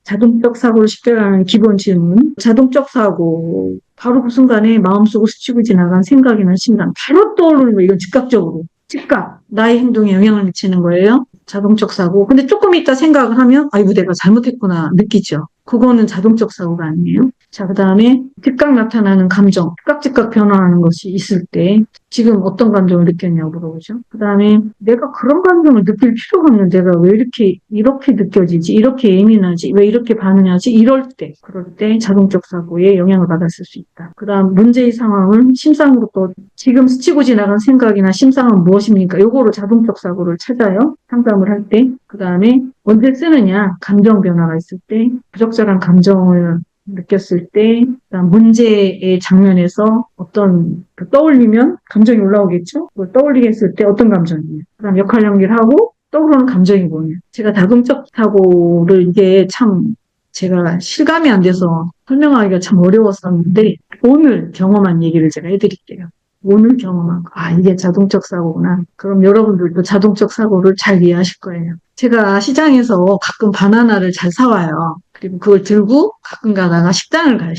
자동적 사고를 식별하는 기본 질문. 자동적 사고. 바로 그 순간에 마음속으로 스치고 지나간 생각이나 심장. 바로 떠오르는 거, 이건 즉각적으로. 즉각. 나의 행동에 영향을 미치는 거예요. 자동적 사고. 근데 조금 있다 생각을 하면, 아이고, 내가 잘못했구나. 느끼죠. 그거는 자동적 사고가 아니에요. 자, 그 다음에 즉각 나타나는 감정. 즉각 변화하는 것이 있을 때, 지금 어떤 감정을 느꼈냐고 물어보죠. 그 다음에 내가 그런 감정을 느낄 필요가 없는데 내가 왜 이렇게 느껴지지? 이렇게 예민하지? 왜 이렇게 반응하지? 그럴 때 자동적 사고에 영향을 받았을 수 있다. 그 다음 문제의 상황을 심상으로 또 지금 스치고 지나간 생각이나 심상은 무엇입니까? 요거로 자동적 사고를 찾아요. 상담을 할 때. 그 다음에 언제 쓰느냐? 감정 변화가 있을 때, 부적절한 감정을 느꼈을 때, 그다음 문제의 장면에서 떠올리면 감정이 올라오겠죠? 그걸 떠올리게 했을 때 어떤 감정이에요? 그다음 역할 연기를 하고 떠오르는 감정이 뭐냐? 제가 자동적 사고를 이게 참 제가 실감이 안 돼서 설명하기가 참 어려웠었는데 오늘 경험한 얘기를 제가 해드릴게요. 오늘 경험한 거. 아, 이게 자동적 사고구나. 그럼 여러분들도 자동적 사고를 잘 이해하실 거예요. 제가 시장에서 가끔 바나나를 잘 사와요. 그리고 그걸 들고 가끔 가다가 식당을 가요.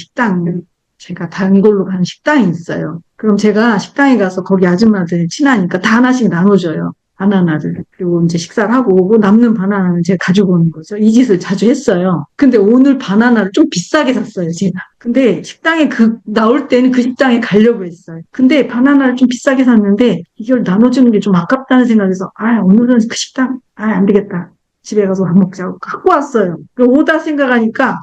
제가 단골로 가는 식당이 있어요. 그럼 제가 식당에 가서 거기 아줌마들이 친하니까 다 하나씩 나눠줘요. 바나나를. 그리고 이제 식사를 하고 오고 남는 바나나는 제가 가지고 오는 거죠. 이 짓을 자주 했어요. 근데 오늘 바나나를 좀 비싸게 샀어요, 제가. 근데 식당에 나올 때는 그 식당에 가려고 했어요. 근데 바나나를 좀 비싸게 샀는데 이걸 나눠주는 게 좀 아깝다는 생각에서 오늘은 그 식당, 안 되겠다. 집에 가서 밥 먹자고 갖고 왔어요. 오다 생각하니까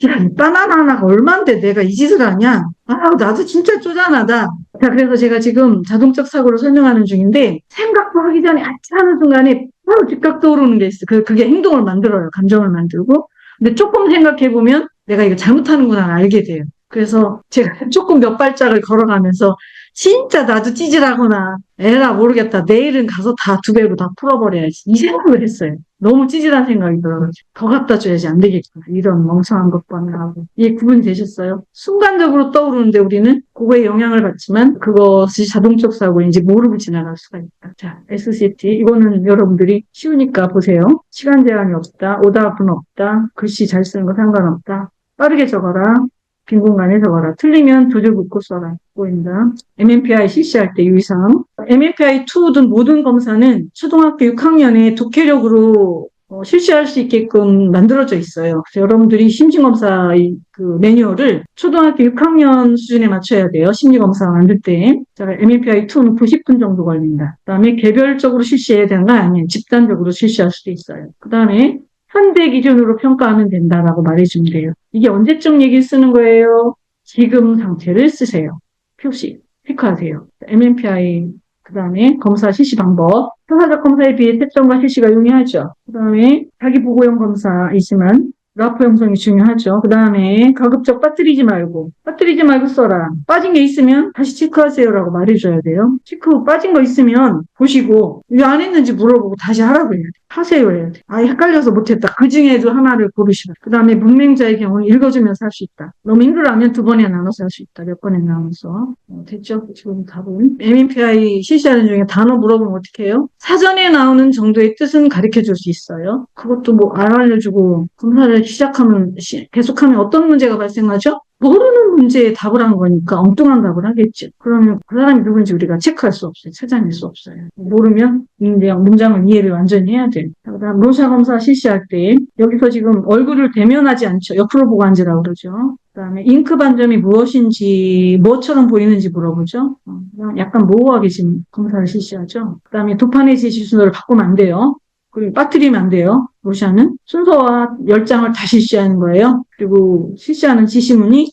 야, 이 바나나 하나가 얼만데 내가 이 짓을 하냐? 나도 진짜 쪼잔하다. 자, 그래서 제가 지금 자동적 사고를 설명하는 중인데, 생각도 하기 전에 하는 순간에 바로 즉각 떠오르는 게 있어요. 그게 행동을 만들어요. 감정을 만들고. 근데 조금 생각해보면 내가 이거 잘못하는구나 알게 돼요. 그래서 제가 조금 몇 발짝을 걸어가면서 진짜 나도 찌질하구나. 에라 모르겠다. 내일은 가서 다 2배로 다 풀어버려야지. 이 생각을 했어요. 너무 찌질한 생각이 들어가지고 더 갖다 줘야지 안 되겠구나. 이런 멍청한 것만을 하고. 이해 구분이 되셨어요? 순간적으로 떠오르는데 우리는 그거에 영향을 받지만 그것이 자동적 사고인지 모르고 지나갈 수가 있다. 자, SCT 이거는 여러분들이 쉬우니까 보세요. 시간 제한이 없다. 오답은 없다. 글씨 잘 쓰는 거 상관없다. 빠르게 적어라. 빈 공간에 적어라. 틀리면 두 줄 긋고 써라. 보인다. MMPI 실시할 때 유의사항. MMPI2 등 모든 검사는 초등학교 6학년에 독해력으로 실시할 수 있게끔 만들어져 있어요. 그래서 여러분들이 심리검사의 그 매뉴얼을 초등학교 6학년 수준에 맞춰야 돼요. 심리검사 만들 때. 자, MMPI2는 90분 정도 걸린다. 그 다음에 개별적으로 실시해야 되는 거 아니에요. 집단적으로 실시할 수도 있어요. 그 다음에 현대 기준으로 평가하면 된다라고 말해주면 돼요. 이게 언제쯤 얘기를 쓰는 거예요? 지금 상태를 쓰세요. 표시, 체크하세요. MMPI, 그 다음에 검사 실시 방법. 표사적 검사에 비해 채점과 실시가 용이하죠. 그 다음에 자기보고형 검사이지만 라프 형성이 중요하죠. 그 다음에 가급적 빠뜨리지 말고 써라. 빠진 게 있으면 다시 체크하세요라고 말해줘야 돼요. 체크 빠진 거 있으면 보시고 왜 안 했는지 물어보고 다시 하라고 해야 돼. 하세요 해야 돼. 헷갈려서 못했다. 그 중에도 하나를 고르시라. 그 다음에 문맹자의 경우는 읽어주면서 할 수 있다. 너무 힘들어하면 2번에 나눠서 할 수 있다. 몇 번에 나눠서. 됐죠? 지금 답은. MMPI 실시하는 중에 단어 물어보면 어떻게 해요? 사전에 나오는 정도의 뜻은 가르쳐줄 수 있어요. 그것도 알려주고 검사를 계속하면 어떤 문제가 발생하죠? 모르는 문제에 답을 한 거니까 엉뚱한 답을 하겠죠. 그러면 그 사람이 누군지 우리가 체크할 수 없어요. 찾아낼 수 없어요. 모르면 문장을 이해를 완전히 해야 돼요. 그다음 로샤 검사 실시할 때 여기서 지금 얼굴을 대면하지 않죠. 옆으로 보고 앉으라고 그러죠. 그다음에 잉크 반점이 무엇인지 뭐처럼 보이는지 물어보죠. 약간 모호하게 지금 검사를 실시하죠. 그다음에 도파민 지시 순서를 바꾸면 안 돼요. 그리고 빠뜨리면 안 돼요. 로샤는 순서와 열장을 다 실시하는 거예요. 그리고 실시하는 지시문이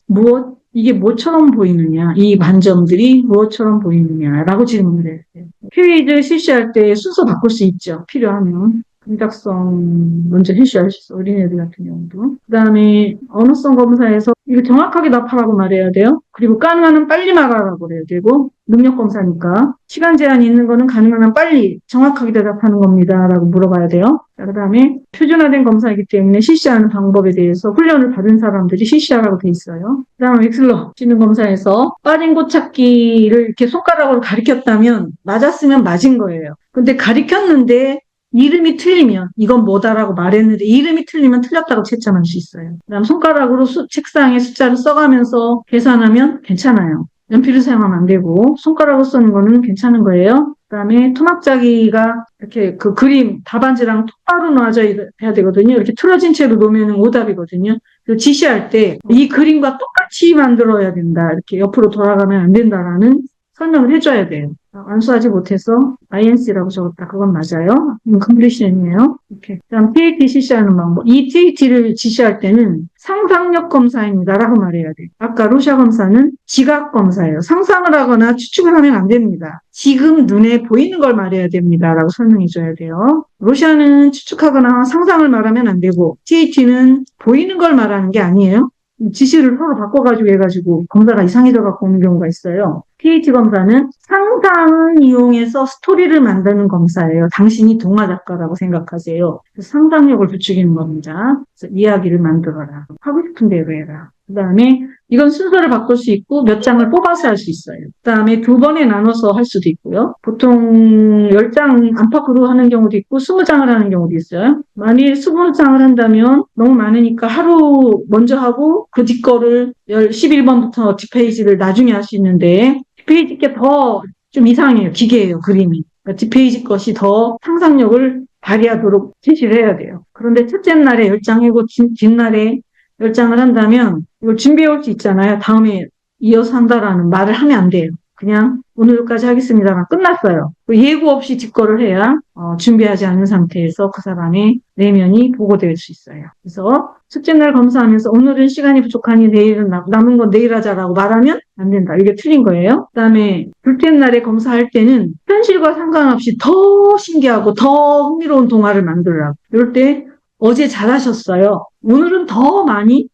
이게 뭐처럼 보이느냐, 이 반점들이 무엇처럼 보이느냐라고 질문을 해요. 퀴즈 실시할 때 순서 바꿀 수 있죠. 필요하면. 긍정성 먼저 실시할 수 있어. 어린애들 같은 경우도. 그 다음에 언어성 검사에서 이거 정확하게 답하라고 말해야 돼요. 그리고 가능한 한 빨리 말하라고 그래야 되고 능력 검사니까 시간 제한이 있는 거는 가능한 한 빨리 정확하게 대답하는 겁니다. 라고 물어봐야 돼요. 그 다음에 표준화된 검사이기 때문에 실시하는 방법에 대해서 훈련을 받은 사람들이 실시하라고 돼 있어요. 그 다음에 웩슬러 지능 검사에서 빠진 곳 찾기를 이렇게 손가락으로 가리켰다면 맞았으면 맞은 거예요. 근데 가리켰는데 이름이 틀리면 이건 뭐다라고 말했는데 이름이 틀리면 틀렸다고 채점할 수 있어요. 그다음 손가락으로 책상에 숫자를 써가면서 계산하면 괜찮아요. 연필을 사용하면 안 되고 손가락으로 쓰는 거는 괜찮은 거예요. 그다음에 토막자기가 이렇게 그 그림 답안지랑 똑바로 놔줘야 되거든요. 이렇게 틀어진 채로 놓으면 오답이거든요. 지시할 때 이 그림과 똑같이 만들어야 된다. 이렇게 옆으로 돌아가면 안 된다라는 설명을 해줘야 돼요. 완수하지 못해서 INC라고 적었다. 그건 맞아요. 컴플리션이에요. 이렇게. 그다음 TAT 실시하는 방법. 이 TAT를 지시할 때는 상상력 검사입니다라고 말해야 돼요. 아까 로샤 검사는 지각 검사예요. 상상을 하거나 추측을 하면 안 됩니다. 지금 눈에 보이는 걸 말해야 됩니다라고 설명해줘야 돼요. 로샤는 추측하거나 상상을 말하면 안 되고 TAT는 보이는 걸 말하는 게 아니에요. 지시를 서로 바꿔가지고 해가지고 검사가 이상해져 갖고 오는 경우가 있어요. TAT 검사는 상상을 이용해서 스토리를 만드는 검사예요. 당신이 동화 작가라고 생각하세요. 그래서 상상력을 부추기는 겁니다. 그래서 이야기를 만들어라. 하고 싶은 대로 해라. 그 다음에 이건 순서를 바꿀 수 있고 몇 장을 뽑아서 할 수 있어요. 그 다음에 2번에 나눠서 할 수도 있고요. 보통 10장 안팎으로 하는 경우도 있고 20장을 하는 경우도 있어요. 만일 20장을 한다면 너무 많으니까 하루 먼저 하고 그 뒷거를 11번부터 뒷페이지를 나중에 할 수 있는데 뒷페이지 게 더 좀 이상해요. 기계예요. 그림이. 그러니까 뒷페이지 것이 더 상상력을 발휘하도록 제시를 해야 돼요. 그런데 첫째 날에 10장 하고 뒷날에 10장을 한다면 이걸 준비해 올 수 있잖아요. 다음에 이어서 한다라는 말을 하면 안 돼요. 그냥 오늘까지 하겠습니다만 끝났어요. 예고 없이 뒷거를 해야 준비하지 않은 상태에서 그 사람의 내면이 보고될 수 있어요. 그래서 첫째 날 검사하면서 오늘은 시간이 부족하니 내일은 남은 건 내일 하자라고 말하면 안 된다. 이게 틀린 거예요. 그다음에 둘째 날에 검사할 때는 현실과 상관없이 더 신기하고 더 흥미로운 동화를 만들라고. 이럴 때 어제 잘하셨어요. 오늘은 더 많이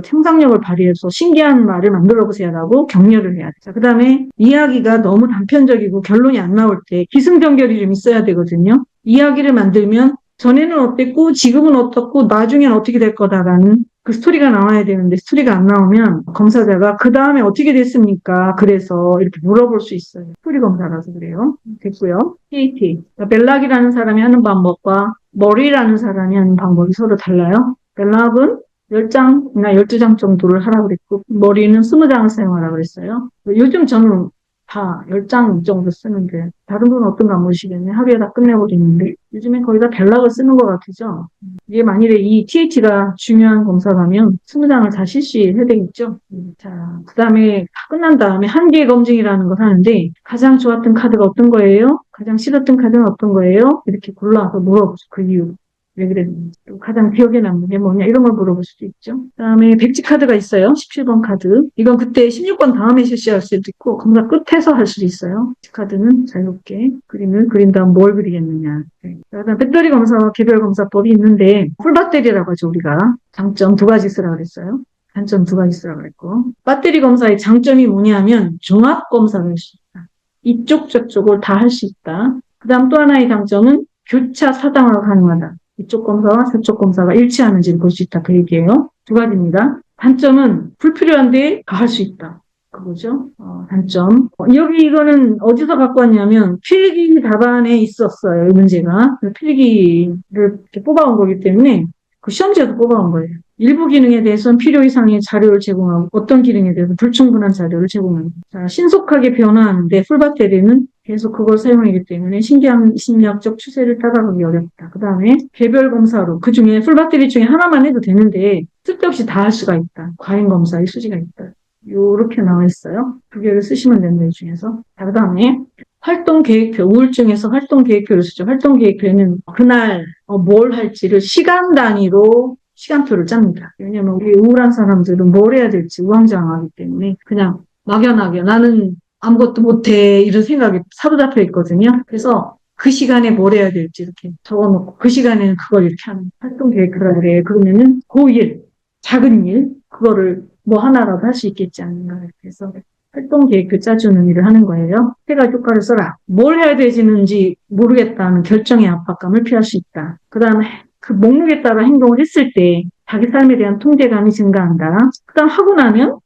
상상력을 발휘해서 신기한 말을 만들어 보세요라고 격려를 해야 돼요. 그 다음에 이야기가 너무 단편적이고 결론이 안 나올 때 기승전결이 좀 있어야 되거든요. 이야기를 만들면 전에는 어땠고 지금은 어떻고 나중엔 어떻게 될 거다라는 그 스토리가 나와야 되는데 스토리가 안 나오면 검사자가 그 다음에 어떻게 됐습니까? 그래서 이렇게 물어볼 수 있어요. 스토리 검사라서 그래요. 됐고요. TAT. 벨락이라는 사람이 하는 방법과 머리라는 사람이 하는 방법이 서로 달라요. 벨락은 10장이나 12장 정도를 하라고 그랬고 머리는 20장을 사용하라고 그랬어요. 요즘 저는 다 10장 정도 쓰는데 다른 분은 어떤가 모르시겠네. 하루에 다 끝내버리는데 요즘엔 거의 다 벨락을 쓰는 것 같으죠. 이게 만일에 이 TAT가 중요한 검사라면 20장을 다 실시해야 되겠죠. 자, 그 다음에 다 끝난 다음에 한계 검증이라는 걸 하는데 가장 좋았던 카드가 어떤 거예요? 가장 싫었던 카드는 어떤 거예요? 이렇게 골라서 물어보죠. 그 이유. 왜 그랬는지. 가장 기억에 남는 게 뭐냐 이런 걸 물어볼 수도 있죠. 그다음에 백지 카드가 있어요. 17번 카드. 이건 그때 16번 다음에 실시할 수도 있고 검사 끝에서 할 수도 있어요. 백지 카드는 자유롭게 그림을 그린 다음 뭘 그리겠느냐. 네. 그다음 배터리 검사와 개별 검사법이 있는데 풀배터리라고 하죠. 우리가 장점 2가지 쓰라고 그랬어요. 단점 2가지 쓰라고 그랬고 배터리 검사의 장점이 뭐냐면 종합 검사를 할 수 있다. 이쪽 저쪽을 다 할 수 있다. 그다음 또 하나의 장점은 교차 사당화가 가능하다. 이쪽 검사와 저쪽 검사가 일치하는지를 볼 수 있다. 그 얘기예요. 2가지입니다. 단점은 불필요한데 다 할 수 있다. 그거죠. 단점. 여기 이거는 어디서 갖고 왔냐면 필기 답안에 있었어요. 이 문제가. 필기를 이렇게 뽑아온 거기 때문에 그 시험지에도 뽑아온 거예요. 일부 기능에 대해서는 필요 이상의 자료를 제공하고 어떤 기능에 대해서 불충분한 자료를 제공합니다. 자, 신속하게 변화하는데 풀배터리는 계속 그걸 사용하기 때문에 심리학적 추세를 따라가기 어렵다. 그 다음에 개별 검사로 그 중에 풀배터리 중에 하나만 해도 되는데 쓸데없이 다 할 수가 있다. 과잉 검사의 소지가 있다. 요렇게 나와 있어요. 2개를 쓰시면 되는 이 중에서. 자, 그 다음에 활동계획표, 우울증에서 활동계획표를 쓰죠. 활동계획표는 그날 뭘 할지를 시간 단위로 시간표를 짭니다. 왜냐면 우리 우울한 사람들은 뭘 해야 될지 우왕좌왕하기 때문에 그냥 막연하게 나는 아무것도 못해 이런 생각이 사로잡혀 있거든요. 그래서 그 시간에 뭘 해야 될지 이렇게 적어놓고 그 시간에는 그걸 이렇게 하는 활동계획표라 그래요. 그러면은 그 일, 작은 일, 그거를 뭐 하나라도 할 수 있겠지 않는가. 그래서 활동계획표 짜주는 일을 하는 거예요. 3가지 효과를 써라. 뭘 해야 되는지 모르겠다는 결정의 압박감을 피할 수 있다. 그 다음에 그 목록에 따라 행동을 했을 때 자기 삶에 대한 통제감이 증가한다. 그 다음 하고 나면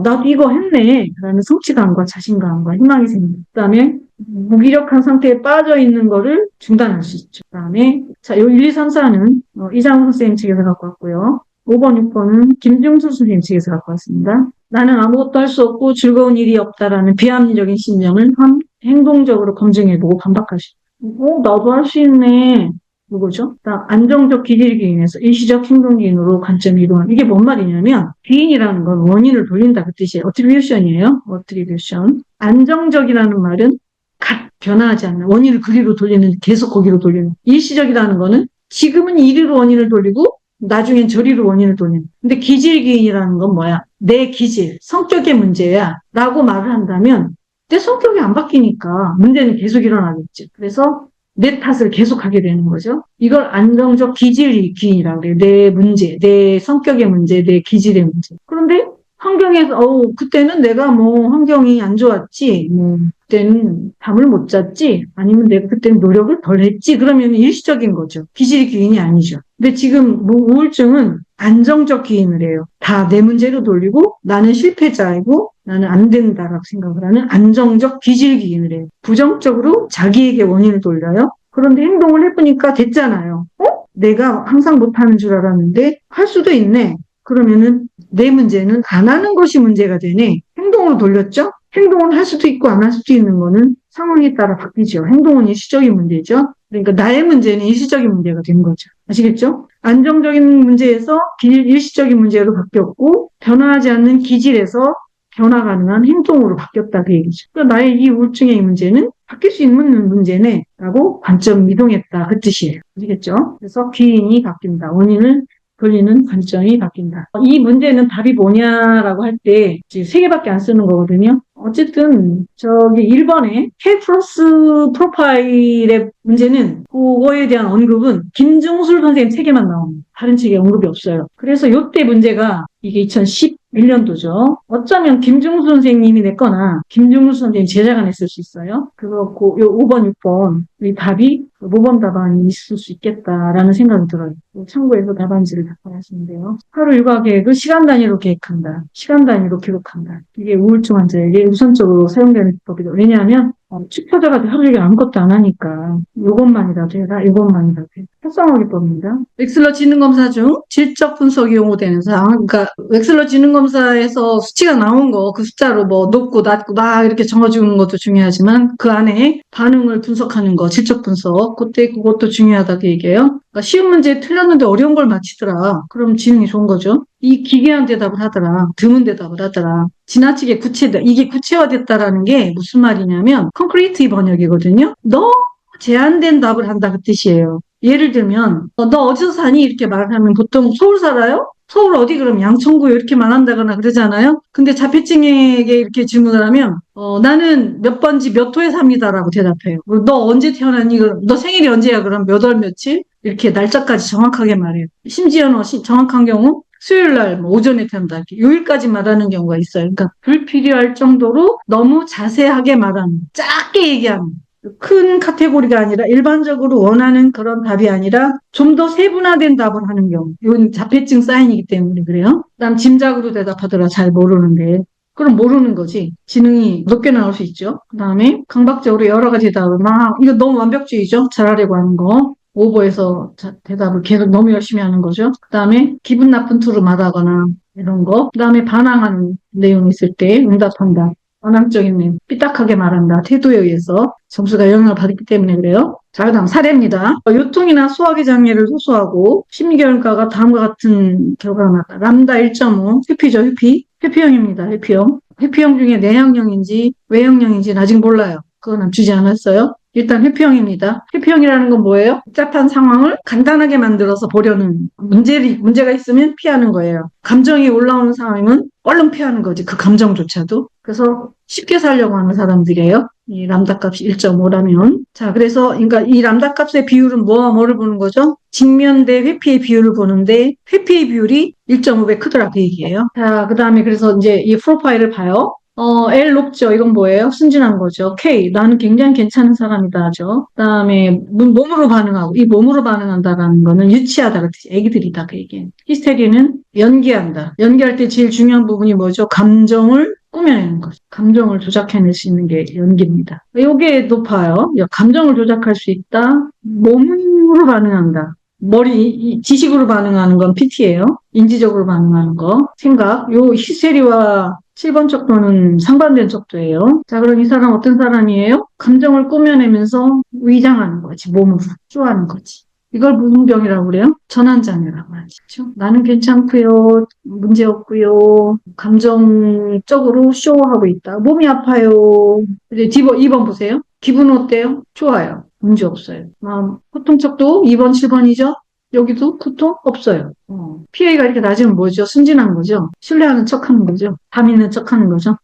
나도 이거 했네. 라는 성취감과 자신감과 희망이 생깁니다. 그 다음에 무기력한 상태에 빠져 있는 거를 중단할 수 있죠. 그 다음에, 자, 요 1, 2, 3, 4는 이장훈 선생님 책에서 갖고 왔고요. 5번, 6번은 김중수 선생님 책에서 갖고 왔습니다. 나는 아무것도 할 수 없고 즐거운 일이 없다라는 비합리적인 신념을 행동적으로 검증해보고 반박하시죠. 나도 할 수 있네. 누구죠? 안정적 기질기인에서 일시적 행동기인으로 관점이 이동하는. 이게 뭔 말이냐면 기인이라는 건 원인을 돌린다 그 뜻이에요. 어트리뷰션이에요. 어트리뷰션. 안정적이라는 말은 변화하지 않는 원인을 그리로 돌리는 계속 거기로 돌리는. 일시적이라는 거는 지금은 이리로 원인을 돌리고 나중엔 저리로 원인을 돌리는. 근데 기질기인이라는 건 뭐야? 내 기질, 성격의 문제야 라고 말을 한다면 내 성격이 안 바뀌니까 문제는 계속 일어나겠지. 그래서 내 탓을 계속하게 되는 거죠. 이걸 안정적 기질기인이라고 그래요. 내 문제, 내 성격의 문제, 내 기질의 문제. 그런데 환경에서 그때는 내가 환경이 안 좋았지, 그때는 잠을 못 잤지, 아니면 내가 그때는 노력을 덜 했지, 그러면 일시적인 거죠. 기질기인이 아니죠. 근데 지금 우울증은 안정적 기인을 해요. 다 내 문제로 돌리고 나는 실패자이고 나는 안 된다라고 생각을 하는 안정적 기질기인을 해요. 부정적으로 자기에게 원인을 돌려요. 그런데 행동을 해보니까 됐잖아요. 내가 항상 못하는 줄 알았는데 할 수도 있네. 그러면은 내 문제는 안 하는 것이 문제가 되네. 행동으로 돌렸죠? 행동을 할 수도 있고 안 할 수도 있는 거는 상황에 따라 바뀌죠. 행동은 일시적인 문제죠. 그러니까 나의 문제는 일시적인 문제가 된 거죠. 아시겠죠? 안정적인 문제에서 일시적인 문제로 바뀌었고 변화하지 않는 기질에서 변화 가능한 행동으로 바뀌었다 그 얘기죠. 그러니까 나의 이 우울증의 문제는 바뀔 수 있는 문제네 라고 관점 이동했다 그 뜻이에요. 아시겠죠? 그래서 기인이 바뀐다. 원인을 돌리는 관점이 바뀐다. 이 문제는 답이 뭐냐라고 할 때 세 개밖에 안 쓰는 거거든요. 어쨌든 저기 1번에 K 플러스 프로파일의 문제는 그거에 대한 언급은 김중술 선생님 책에만 나옵니다. 다른 책에 언급이 없어요. 그래서 이때 문제가 이게 2011년도죠. 어쩌면 김중수 선생님이 냈거나 김중수 선생님 제자가 냈을 수 있어요. 그렇고 요 5번, 6번 이 답이 모범 답안이 있을 수 있겠다라는 생각이 들어요. 참고해서 답안지를 답변하시면 돼요. 하루 일과 계획을 시간 단위로 계획한다. 시간 단위로 기록한다. 이게 우울증 환자에게 우선적으로 사용되는 기법이다. 왜냐하면 축표자가 하루 종일 아무것도 안 하니까 이것만이라도 해라, 이것만이라도 해라. 활성화 기법입니다. 웩슬러 지능검사 중 질적 분석이 용어되는 사항, 그러니까 웩슬러 지능검사에서 수치가 나온 거 그 숫자로 높고 낮고 막 이렇게 적어주는 것도 중요하지만 그 안에 반응을 분석하는 거, 질적 분석, 그것도 중요하다고 얘기해요. 그러니까 쉬운 문제 틀렸는데 어려운 걸 맞히더라. 그럼 지능이 좋은 거죠. 이 기괴한 대답을 하더라. 드문 대답을 하더라. 지나치게 이게 구체화됐다라는 게 무슨 말이냐면 콘크리트 번역이거든요. 너무 제한된 답을 한다 그 뜻이에요. 예를 들면 너 어디서 사니? 이렇게 말을 하면 보통 서울 살아요? 서울 어디 그럼 양천구요 이렇게 말한다거나 그러잖아요. 근데 자폐증에게 이렇게 질문을 하면 나는 몇 번지 몇 호에 삽니다라고 대답해요. 너 언제 태어났니? 너 생일이 언제야? 그럼 몇 월 며칠? 이렇게 날짜까지 정확하게 말해요. 심지어는 정확한 경우 수요일 날 오전에 태어난다 이렇게 요일까지 말하는 경우가 있어요. 그러니까 불필요할 정도로 너무 자세하게 말하는, 작게 얘기하는. 큰 카테고리가 아니라 일반적으로 원하는 그런 답이 아니라 좀 더 세분화된 답을 하는 경우. 이건 자폐증 사인이기 때문에 그래요. 그다음 짐작으로 대답하더라 잘 모르는데. 그럼 모르는 거지. 지능이 높게 나올 수 있죠. 그다음에 강박적으로 여러 가지 대답을 이거 너무 완벽주의죠. 잘하려고 하는 거. 오버해서 대답을 계속 너무 열심히 하는 거죠. 그다음에 기분 나쁜 투로 말하거나 이런 거. 그다음에 반항하는 내용이 있을 때 응답한다. 반항적인 내용, 삐딱하게 말한다. 태도에 의해서 점수가 영향을 받기 때문에 그래요. 자, 그 다음 사례입니다. 요통이나 소화기 장애를 호소하고 심리결과가 다음과 같은 결과가 나왔다. 람다 1.5, 회피죠, 회피. 회피형입니다, 회피형. 회피형 중에 내향형인지 외형형인지는 아직 몰라요. 그건 주지 않았어요. 일단 회피형입니다. 회피형이라는 건 뭐예요? 복잡한 상황을 간단하게 만들어서 보려는 문제가 있으면 피하는 거예요. 감정이 올라오는 상황은 얼른 피하는 거지. 그 감정조차도. 그래서 쉽게 살려고 하는 사람들이에요. 이 람다 값이 1.5라면. 자, 그래서 그러니까 이 람다 값의 비율은 뭐를 보는 거죠? 직면 대 회피의 비율을 보는데 회피의 비율이 1.5배 크더라 그 얘기예요. 자, 그다음에 그래서 이제 이 프로파일을 봐요. L 높죠. 이건 뭐예요? 순진한 거죠. K, 나는 굉장히 괜찮은 사람이다 하죠. 그 다음에 몸으로 반응하고, 이 몸으로 반응한다라는 거는 유치하다, 그렇지. 애기들이다, 그 얘기예요. 히스테리는 연기한다. 연기할 때 제일 중요한 부분이 뭐죠? 감정을 꾸며내는 거죠. 감정을 조작해낼 수 있는 게 연기입니다. 이게 높아요. 감정을 조작할 수 있다. 몸으로 반응한다. 지식으로 반응하는 건 PT예요. 인지적으로 반응하는 거, 생각. 요 히스테리와 7번 척도는 상반된 척도예요. 자, 그럼 이 사람 어떤 사람이에요? 감정을 꾸며내면서 위장하는 거지, 몸으로. 쇼하는 거지. 이걸 무슨 병이라고 그래요? 전환장애라고 하죠. 나는 괜찮고요. 문제 없고요. 감정적으로 쇼하고 있다. 몸이 아파요. 이제 2번 보세요. 기분 어때요? 좋아요. 문제 없어요. 고통척도 2번, 7번이죠? 여기도 고통 없어요. PA가 이렇게 낮으면 뭐죠? 순진한 거죠. 신뢰하는 척하는 거죠. 감 있는 척하는 거죠.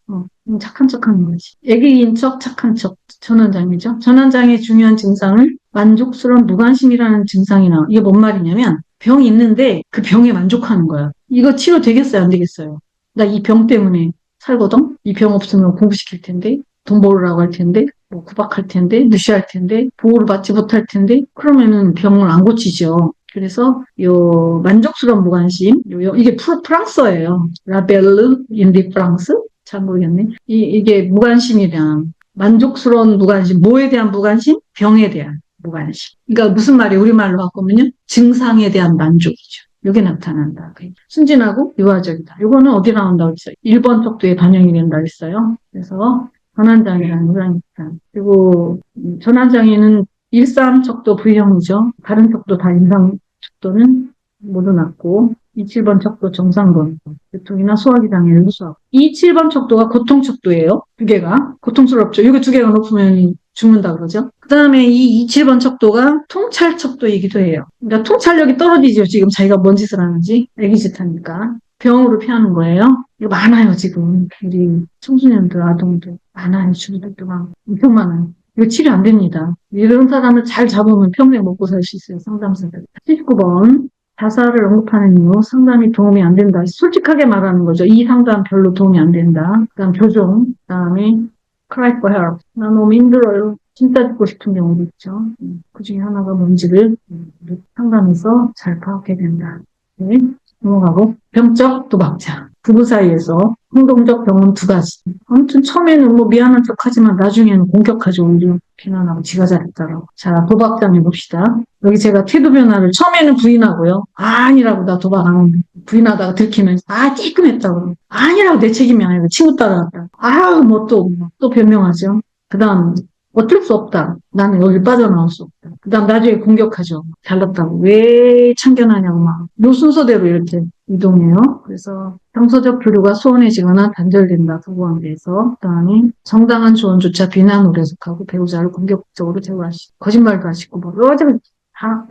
착한 척하는 거지. 애기인 척, 착한 척. 전환장애죠. 전환장애 중요한 증상을 만족스러운 무관심이라는 증상이 나와. 이게 뭔 말이냐면 병이 있는데 그 병에 만족하는 거야. 이거 치료 되겠어요? 안 되겠어요? 나 이 병 때문에 살거든? 이 병 없으면 공부시킬 텐데, 돈 벌으라고 할 텐데, 뭐 구박할 텐데, 무시할 텐데, 보호를 받지 못할 텐데, 그러면은 병을 안 고치죠. 그래서 요 만족스러운 무관심, 이게 프랑스어예요. 라벨르 인디 프랑스? 잘 모르겠네. 이게 무관심이란 만족스러운 무관심, 뭐에 대한 무관심? 병에 대한 무관심. 그러니까 무슨 말이에요? 우리말로 바꾸면요. 증상에 대한 만족이죠. 이게 나타난다. 순진하고 유아적이다. 이거는 어디 나온다고 했어요? 1번 척도에 반영이 된다고 했어요. 그래서 전환장애라는 거라니까. 그리고 전환장애는 1, 3 척도 V형이죠. 다른 척도 다 임상 척도는 모두 낮고 2, 7번 척도 정상건, 교통이나 소화기 장애를 호소하고 2, 7번 척도가 고통 척도예요. 두 개가 고통스럽죠. 이거 두 개가 높으면 죽는다 그러죠. 그 다음에 이 7번 척도가 통찰 척도이기도 해요. 그러니까 통찰력이 떨어지죠. 지금 자기가 뭔 짓을 하는지 애기짓 하니까 병으로 피하는 거예요. 이거 많아요 지금. 우리 청소년들, 아동들 많아요. 주변에도 막 엄청 많아요. 이거 치료 안 됩니다. 이런 사람을 잘 잡으면 평생 먹고 살 수 있어요. 상담사들. 79번. 자살을 언급하는 이유, 상담이 도움이 안 된다. 솔직하게 말하는 거죠. 이 상담 별로 도움이 안 된다. 그 다음 교정, 그 다음에 cry for help. 나 너무 힘들어요. 진짜 듣고 싶은 경우도 있죠. 그 중에 하나가 뭔지를 상담에서 잘 파악해야 된다. 네. 넘어가고 병적 도박자. 부부 사이에서 행동적 병은 2가지. 아무튼 처음에는 뭐 미안한 척하지만 나중에는 공격하죠. 오히려 비난하고 지가 잘했다라고. 자, 도박장 해봅시다. 여기 제가 태도 변화를 처음에는 부인하고요. 아니라고 나 도박 안 하는데. 부인하다가 들키면 찌끔했다고. 아니라고 내 책임이 아니라 친구 따라갔다. 뭐 또 변명하죠. 그 다음 어쩔 수 없다. 나는 여기 빠져나올 수 없다. 그 다음 나중에 공격하죠. 잘났다고. 왜 참견하냐고 막. 요 순서대로 이렇게 이동해요. 그래서 정서적 교류가 소원해지거나 단절된다. 부부관계에서. 그 다음에 정당한 조언조차 비난으로 해석하고 배우자를 공격적으로 제어하시고 거짓말도 하시고 뭐 어차피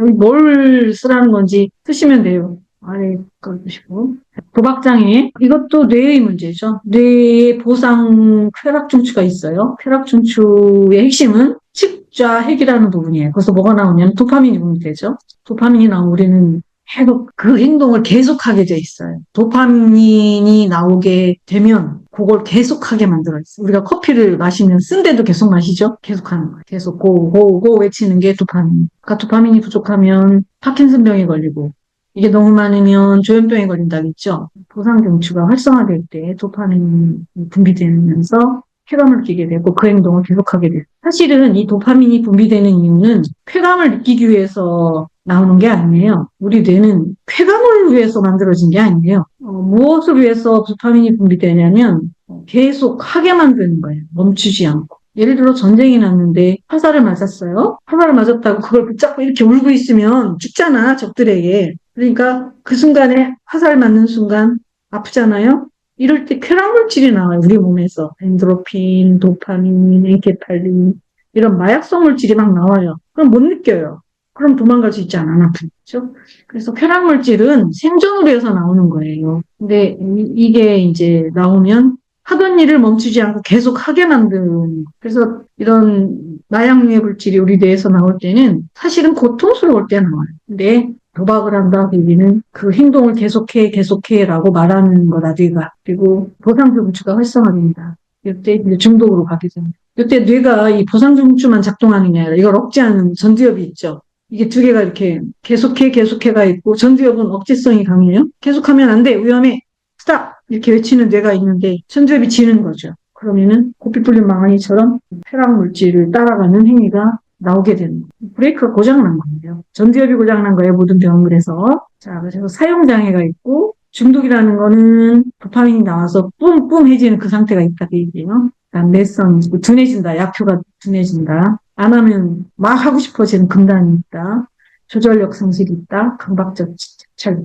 여기 뭘 쓰라는 건지 쓰시면 돼요. 아래 꺼주시고. 도박장애. 이것도 뇌의 문제죠. 뇌의 보상 쾌락중추가 있어요. 쾌락중추의 핵심은 측좌핵이라는 부분이에요. 그래서 뭐가 나오냐면 도파민이 분비되죠. 도파민이 나오면 우리는 계속 그 행동을 계속하게 돼 있어요. 도파민이 나오게 되면 그걸 계속하게 만들어 있어요. 우리가 커피를 마시면 쓴데도 계속 마시죠? 계속하는 거예요. 계속 고 외치는 게 도파민. 그러니까 도파민이 부족하면 파킨슨병에 걸리고 이게 너무 많으면 조현병에 걸린다겠죠. 보상경추가 활성화될 때 도파민이 분비되면서 쾌감을 느끼게 되고 그 행동을 계속하게 돼요. 사실은 이 도파민이 분비되는 이유는 쾌감을 느끼기 위해서 나오는 게 아니에요. 우리 뇌는 쾌감을 위해서 만들어진 게 아니에요. 무엇을 위해서 도파민이 분비되냐면 계속 하게 만드는 거예요. 멈추지 않고. 예를 들어 전쟁이 났는데 화살을 맞았어요. 화살을 맞았다고 그걸 붙잡고 이렇게 울고 있으면 죽잖아, 적들에게. 그러니까 그 순간에 화살 맞는 순간 아프잖아요. 이럴 때 쾌락물질이 나와요. 우리 몸에서. 엔도르핀, 도파민, 엔케팔린 이런 마약성 물질이 막 나와요. 그럼 못 느껴요. 그럼 도망갈 수 있지 않아, 아프죠? 그래서 쾌락물질은 생존을 위해서 나오는 거예요. 근데 이게 이제 나오면 하던 일을 멈추지 않고 계속 하게 만드는. 그래서 이런 마약류의 물질이 우리 뇌에서 나올 때는 사실은 고통스러울 때 나와요. 근데 도박을 한다, 우리는 그 행동을 계속해라고 말하는 거다, 뇌가. 그리고 보상중추가 활성화됩니다. 이때 이제 중독으로 가게 됩니다. 이때 뇌가 이 보상중추만 작동하는 게 아니라 이걸 억제하는 전두엽이 있죠. 이게 두 개가 이렇게 계속해가 있고 전두엽은 억제성이 강해요. 계속하면 안 돼. 위험해. 스탑! 이렇게 외치는 뇌가 있는데 전두엽이 지는 거죠. 그러면은 고삐 풀린 망아니처럼 쾌락 물질을 따라가는 행위가 나오게 되는 거예요. 브레이크가 고장난 거예요. 전두엽이 고장난 거예요. 모든 병은 그래서. 자, 그래서 사용장애가 있고 중독이라는 거는 도파민이 나와서 뿜뿜해지는 그 상태가 있다. 그 얘기예요. 그다음 내성, 둔해진다. 약효가 둔해진다. 안 하면 막 하고 싶어지는 금단이 있다. 조절력 상실이 있다. 강박적 집착이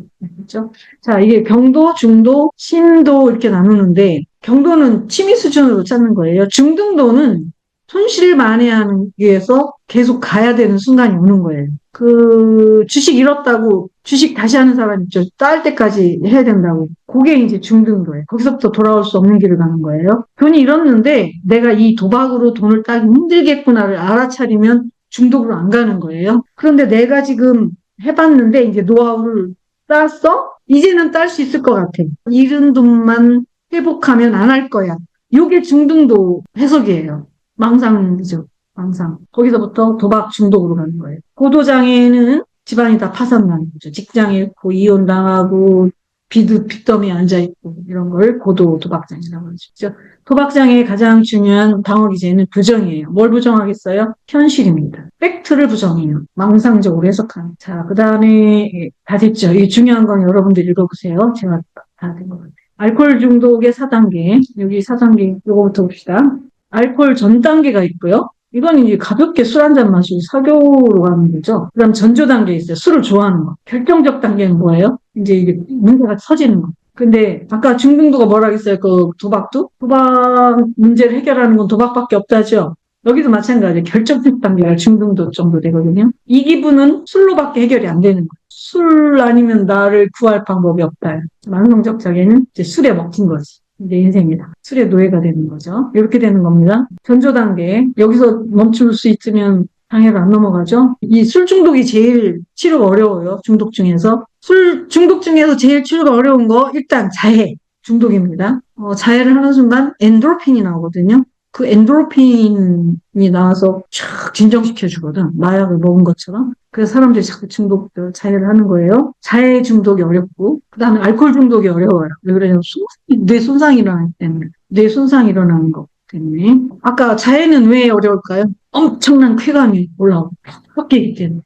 있죠. 자, 이게 경도, 중도, 심도 이렇게 나누는데 경도는 취미 수준으로 찾는 거예요. 중등도는 손실을 만회하기 위해서 계속 가야 되는 순간이 오는 거예요. 그 주식 잃었다고 주식 다시 하는 사람 있죠. 딸 때까지 해야 된다고. 그게 이제 중등도예요. 거기서부터 돌아올 수 없는 길을 가는 거예요. 돈이 잃었는데 내가 이 도박으로 돈을 따기 힘들겠구나를 알아차리면 중독으로 안 가는 거예요. 그런데 내가 지금 해봤는데 이제 노하우를 땄어? 이제는 딸 수 있을 것 같아. 잃은 돈만 회복하면 안 할 거야. 요게 중등도 해석이에요. 망상이죠. 망상. 거기서부터 도박 중독으로 가는 거예요. 고도장애는 집안이 다 파산나는 거죠. 직장 잃고 이혼당하고 빚더미에 앉아있고 이런 걸 고도 도박장애라고 하죠. 도박장애의 가장 중요한 방어 기제는 부정이에요. 뭘 부정하겠어요? 현실입니다. 팩트를 부정해요. 망상적으로 해석하는. 자, 그 다음에 다 됐죠. 이 중요한 건 여러분들 읽어보세요. 제가 다 된 것 같아요. 알코올 중독의 4단계. 여기 4단계 이거부터 봅시다. 알코올 전 단계가 있고요. 이건 이제 가볍게 술 한 잔 마시고 사교로 가는 거죠. 그 다음 전조 단계 있어요. 술을 좋아하는 거. 결정적 단계는 뭐예요? 이제 이게 문제가 터지는 거. 근데 아까 중등도가 뭐라 했어요? 그 도박도? 도박 문제를 해결하는 건 도박밖에 없다죠. 여기도 마찬가지예요. 결정적 단계가 중등도 정도 되거든요. 이 기분은 술로밖에 해결이 안 되는 거예요. 술 아니면 나를 구할 방법이 없다. 만성적 장애는 이제 술에 먹힌 거지. 내 인생이다. 술의 노예가 되는 거죠. 이렇게 되는 겁니다. 전조 단계. 여기서 멈출 수 있으면 장애가 안 넘어가죠. 이 술 중독이 제일 치료가 어려워요. 중독 중에서. 술 중독 중에서 제일 치료가 어려운 거 일단 자해 중독입니다. 자해를 하는 순간 엔도르핀이 나오거든요. 그 엔도르핀이 나와서 촥 진정시켜주거든. 마약을 먹은 것처럼. 그래서 사람들이 자꾸 중독들 자해를 하는 거예요. 자해 중독이 어렵고 그 다음에 알코올 중독이 어려워요. 왜 그러냐면 뇌 손상이 일어나기 때문에. 뇌 손상이 일어나는 거 때문에. 아까 자해는 왜 어려울까요? 엄청난 쾌감이 올라오고 섞이기 때문에.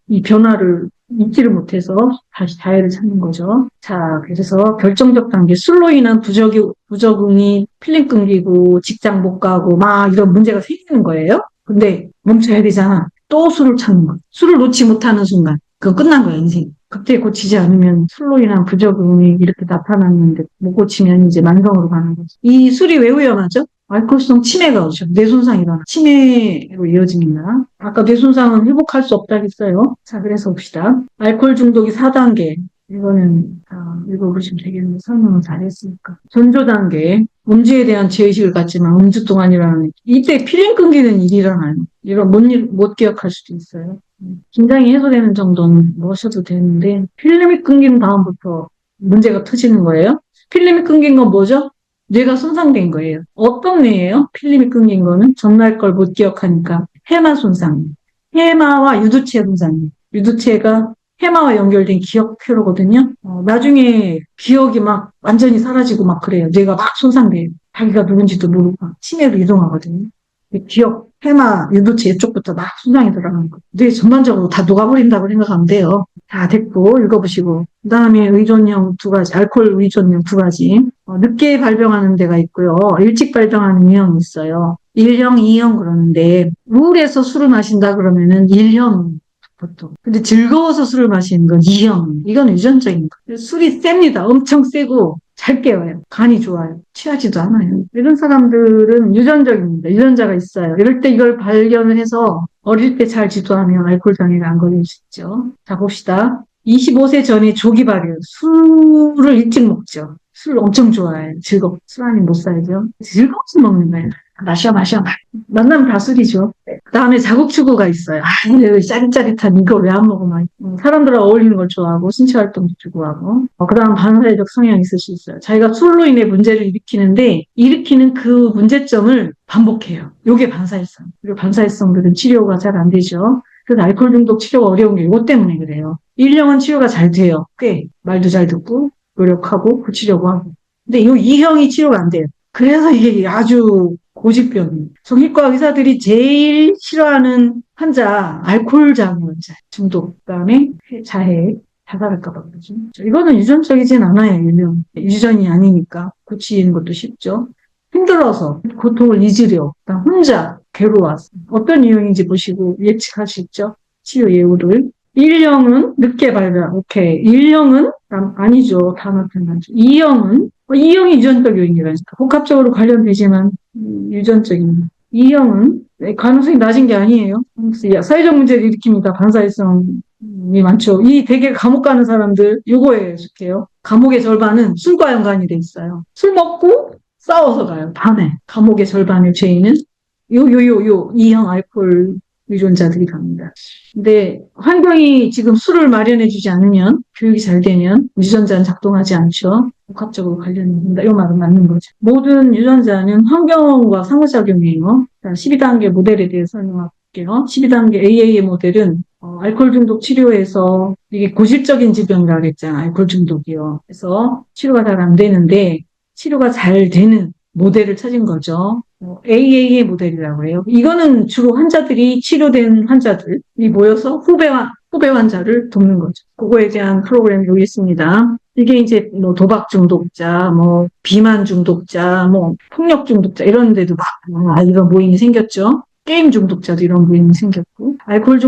이 변화를 잊지를 못해서 다시 자해를 찾는 거죠. 자, 그래서 결정적 단계 술로 인한 부적응이 필름 끊기고 직장 못 가고 막 이런 문제가 생기는 거예요. 근데 멈춰야 되잖아. 또 술을 찾는 거야. 술을 놓지 못하는 순간 그건 끝난 거야 인생. 그때 고치지 않으면 술로 인한 부적응이 이렇게 나타났는데 못 고치면 이제 만성으로 가는 거죠. 이 술이 왜 위험하죠? 알코올성 치매가 오죠. 뇌손상이 일어나. 치매로 이어집니다. 아까 뇌손상은 회복할 수 없다고 했어요. 자, 그래서 봅시다. 알코올 중독이 4단계. 이거는 읽어보시면 되겠는데 설명을 잘했으니까. 전조 단계. 음주에 대한 죄의식을 갖지만 음주 동안 일어나는 이때 필름 끊기는 일이 일어나요. 이런 못 기억할 수도 있어요. 긴장이 해소되는 정도는 모셔도 되는데 필름이 끊긴 다음부터 문제가 터지는 거예요. 필름이 끊긴 건 뭐죠? 뇌가 손상된 거예요. 어떤 뇌예요? 필름이 끊긴 거는 전날 걸 못 기억하니까 해마 손상. 해마와 유두체 손상이에요. 유두체가 해마와 연결된 기억 회로거든요. 나중에 기억이 막 완전히 사라지고 막 그래요. 뇌가 막 손상돼요. 자기가 누군지도 모르고 치매로 이동하거든요. 기억, 해마, 유두체 이쪽부터 막 손상이 들어가는 거예요. 뇌 전반적으로 다 녹아버린다고 생각하면 돼요. 다 됐고 읽어보시고 그 다음에 의존형 2가지, 알코올 의존형 2가지. 늦게 발병하는 데가 있고요. 일찍 발병하는 유형이 있어요. 1형, 2형 그러는데 우울해서 술을 마신다 그러면은 1형 보통. 근데 즐거워서 술을 마시는 건 2형. 이건 유전적인 거. 술이 셉니다. 엄청 세고 잘 깨워요. 간이 좋아요. 취하지도 않아요. 이런 사람들은 유전적입니다. 유전자가 있어요. 이럴 때 이걸 발견을 해서 어릴 때 잘 지도하면 알코올 장애가 안 걸릴 수 있죠. 자, 봅시다. 25세 전에 조기 발효. 술을 일찍 먹죠. 술 엄청 좋아해요. 술 아니면 못 살죠. 즐거워서 먹는 거예요. 마셔. 만나면 다 술이죠. 그 다음에 자극추구가 있어요. 짜릿짜릿한 이걸 왜 안 먹어? 막. 사람들하고 어울리는 걸 좋아하고, 신체활동도 추구하고. 그 다음 반사회적 성향이 있을 수 있어요. 자기가 술로 인해 문제를 일으키는데, 일으키는 그 문제점을 반복해요. 요게 반사회성. 그리고 반사회성들은 치료가 잘 안 되죠. 그래서 알코올 중독 치료가 어려운 게 이것 때문에 그래요. 1형은 치료가 잘 돼요. 꽤 말도 잘 듣고 노력하고 고치려고 하고. 근데 이 2형이 치료가 안 돼요. 그래서 이게 아주 고질병이에요. 정신과 의사들이 제일 싫어하는 환자, 알코올 장애 환자, 중독, 그다음에 자해, 자살할까봐 그러죠. 이거는 유전적이진 않아요, 일명. 유전이 아니니까 고치는 것도 쉽죠. 힘들어서 고통을 잊으려, 혼자 괴로워서 어떤 유형인지 보시고 예측할 수 있죠. 치료 예후를. 1형은 늦게 발견, 오케이. 1형은 아니죠. 다 나타나죠. 2형은 유전적 요인이라니까. 복합적으로 관련되지만 유전적인. 2형은 가능성이 낮은 게 아니에요. 사회적 문제를 일으킵니다. 반사회성이 많죠. 이 되게 감옥 가는 사람들 요거에 속해요. 감옥의 절반은 술과 연관이 돼 있어요. 술 먹고 싸워서 가요. 밤에. 감옥의 절반의 죄인은 2형 알코올 유전자들이 갑니다. 근데 환경이 지금 술을 마련해주지 않으면, 교육이 잘 되면 유전자는 작동하지 않죠. 복합적으로 관련됩니다. 이 말은 맞는 거죠. 모든 유전자는 환경과 상호작용이에요. 12단계 모델에 대해서 설명할게요. 12단계 AA 모델은 알코올 중독 치료에서 이게 고질적인 질병이라고 그랬잖아요. 알코올 중독이요. 그래서 치료가 잘 안 되는데 치료가 잘 되는 모델을 찾은 거죠. AA의 모델이라고 해요. 이거는 주로 환자들이 치료된 환자들이 모여서 후배 환자를 돕는 거죠. 그거에 대한 프로그램이 여기 있습니다. 이게 이제 뭐 도박 중독자, 뭐 비만 중독자, 뭐 폭력 중독자 이런 데도 막 이런 모임이 생겼죠. 게임 중독자도 이런 모임이 생겼고, 알코올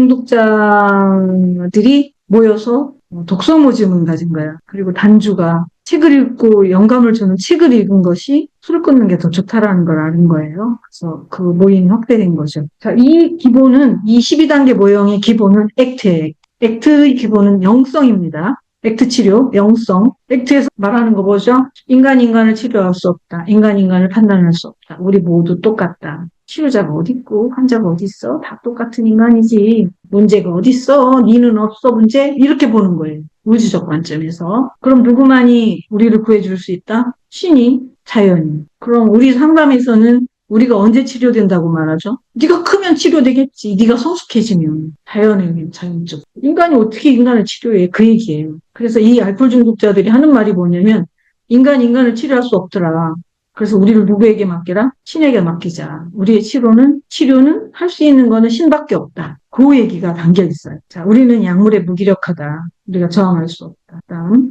중독자들이 모여서 독서모집을 가진 거야. 그리고 단주가 책을 읽고 영감을 주는 책을 읽은 것이 술을 끊는 게 더 좋다라는 걸 아는 거예요. 그래서 그 모임이 확대된 거죠. 자, 이 기본은, 이 12단계 모형의 기본은 액트예요. 액트의 기본은 영성입니다. 액트 치료, 영성. 액트에서 말하는 거 뭐죠? 인간을 치료할 수 없다. 인간을 판단할 수 없다. 우리 모두 똑같다. 치료자가 어디 있고 환자가 어디 있어? 다 똑같은 인간이지. 문제가 어디 있어? 니는 없어 문제? 이렇게 보는 거예요. 우주적 관점에서. 그럼 누구만이 우리를 구해줄 수 있다? 신이, 자연이. 그럼 우리 상담에서는 우리가 언제 치료된다고 말하죠? 네가 크면 치료되겠지. 네가 성숙해지면. 자연적. 인간이 어떻게 인간을 치료해? 그 얘기예요. 그래서 이 알코올 중독자들이 하는 말이 뭐냐면 인간을 치료할 수 없더라. 그래서 우리를 누구에게 맡기라? 신에게 맡기자. 우리의 치료는 할 수 있는 거는 신밖에 없다. 그 얘기가 담겨 있어요. 자, 우리는 약물에 무기력하다. 우리가 저항할 수 없다. 다음,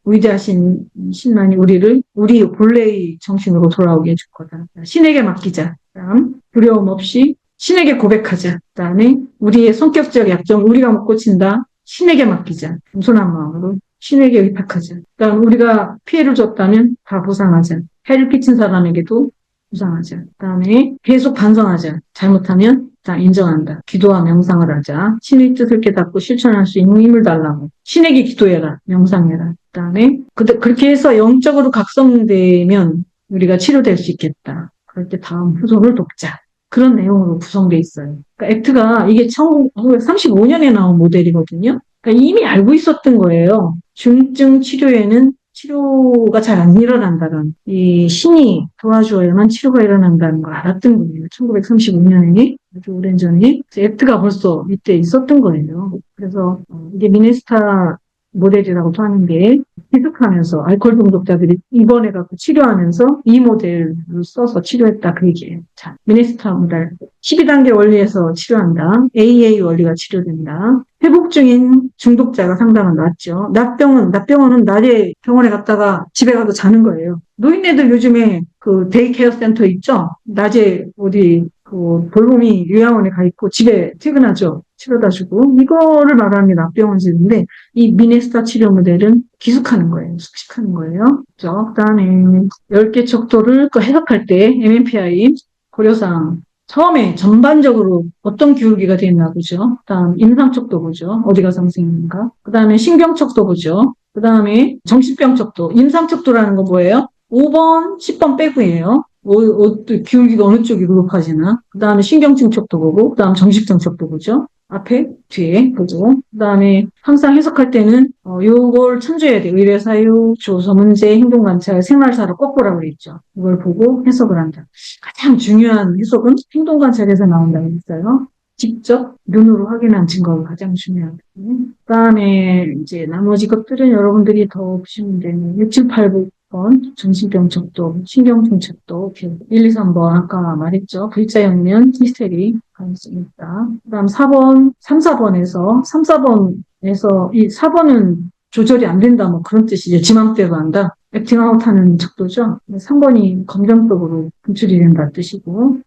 위대하신 신만이 우리 본래의 정신으로 돌아오게 해줄 거다. 신에게 맡기자. 다음, 두려움 없이 신에게 고백하자. 그다음에 우리의 성격적 약점, 우리가 못 고친다. 신에게 맡기자. 겸손한 마음으로 신에게 의탁하자. 그다음 우리가 피해를 줬다면 다 보상하자. 해를 끼친 사람에게도 보상하자. 그다음에 계속 반성하자. 잘못하면 다 인정한다. 기도와 명상을 하자. 신의 뜻을 깨닫고 실천할 수 있는 힘을 달라고. 신에게 기도해라. 명상해라. 그다음에 그렇게 해서 영적으로 각성되면 우리가 치료될 수 있겠다. 그럴 때 다음 후손을 돕자. 그런 내용으로 구성되어 있어요. 그러니까 액트가 이게 1935년에 나온 모델이거든요. 그러니까 이미 알고 있었던 거예요. 중증 치료에는 치료가 잘 안 일어난다는, 이 신이 도와줘야만 치료가 일어난다는 걸 알았던 거예요. 1935년에 아주 오랜 전에 액트가 벌써 이때 있었던 거예요. 그래서 이게 미네스타 모델이라고도 하는데 해석하면서 알코올 중독자들이 입원해갖고 치료하면서 이 모델을 써서 치료했다 그 얘기예요. 자, 미네스타 모델 12단계 원리에서 치료한다. AA 원리가 치료된다. 회복 중인 중독자가 상당한 낫죠. 낮병원은 낮에 병원에 갔다가 집에 가서 자는 거예요. 노인네들 요즘에 그 데이케어 센터 있죠? 낮에 어디 그 돌봄이 요양원에 가 있고 집에 퇴근하죠. 치료다 주고. 이거를 말합니다. 낮병원질인데 이 미네스타 치료 모델은 기숙하는 거예요. 숙식하는 거예요. 그 다음에 10개 척도를 해석할 때 MMPI 고려사항. 처음에 전반적으로 어떤 기울기가 됐나 보죠. 그다음 임상척도 보죠. 어디가 상승인가. 그다음에 신경척도 보죠. 그다음에 정신병척도. 임상척도라는 거 뭐예요? 5번, 10번 빼고예요. 기울기가 어느 쪽이 높아지나. 그다음에 신경증척도 보고, 그다음 정신병척도 보죠. 앞에, 뒤에 보고. 그다음에 항상 해석할 때는 요걸 참조해야 돼요. 의뢰사유, 조서문제, 행동관찰, 생활사를 꺾으라고 그랬죠. 이걸 보고 해석을 한다. 가장 중요한 해석은 행동관찰에서 나온다고 했어요. 직접 눈으로 확인한 증거가 가장 중요하거든요. 그다음에 이제 나머지 것들은 여러분들이 더 보시면 되는 6, 7, 8번 정신병 척도, 신경증 척도, 1, 2, 3번 아까 말했죠. V자형면 히스테리 가능성이 있다. 그다음 4번, 3, 4번에서 이 4번은 조절이 안 된다 뭐 그런 뜻이죠. 지맘대로 한다. 액팅아웃 하는 척도죠. 3번이 검정적으로 분출이 된다 뜻이고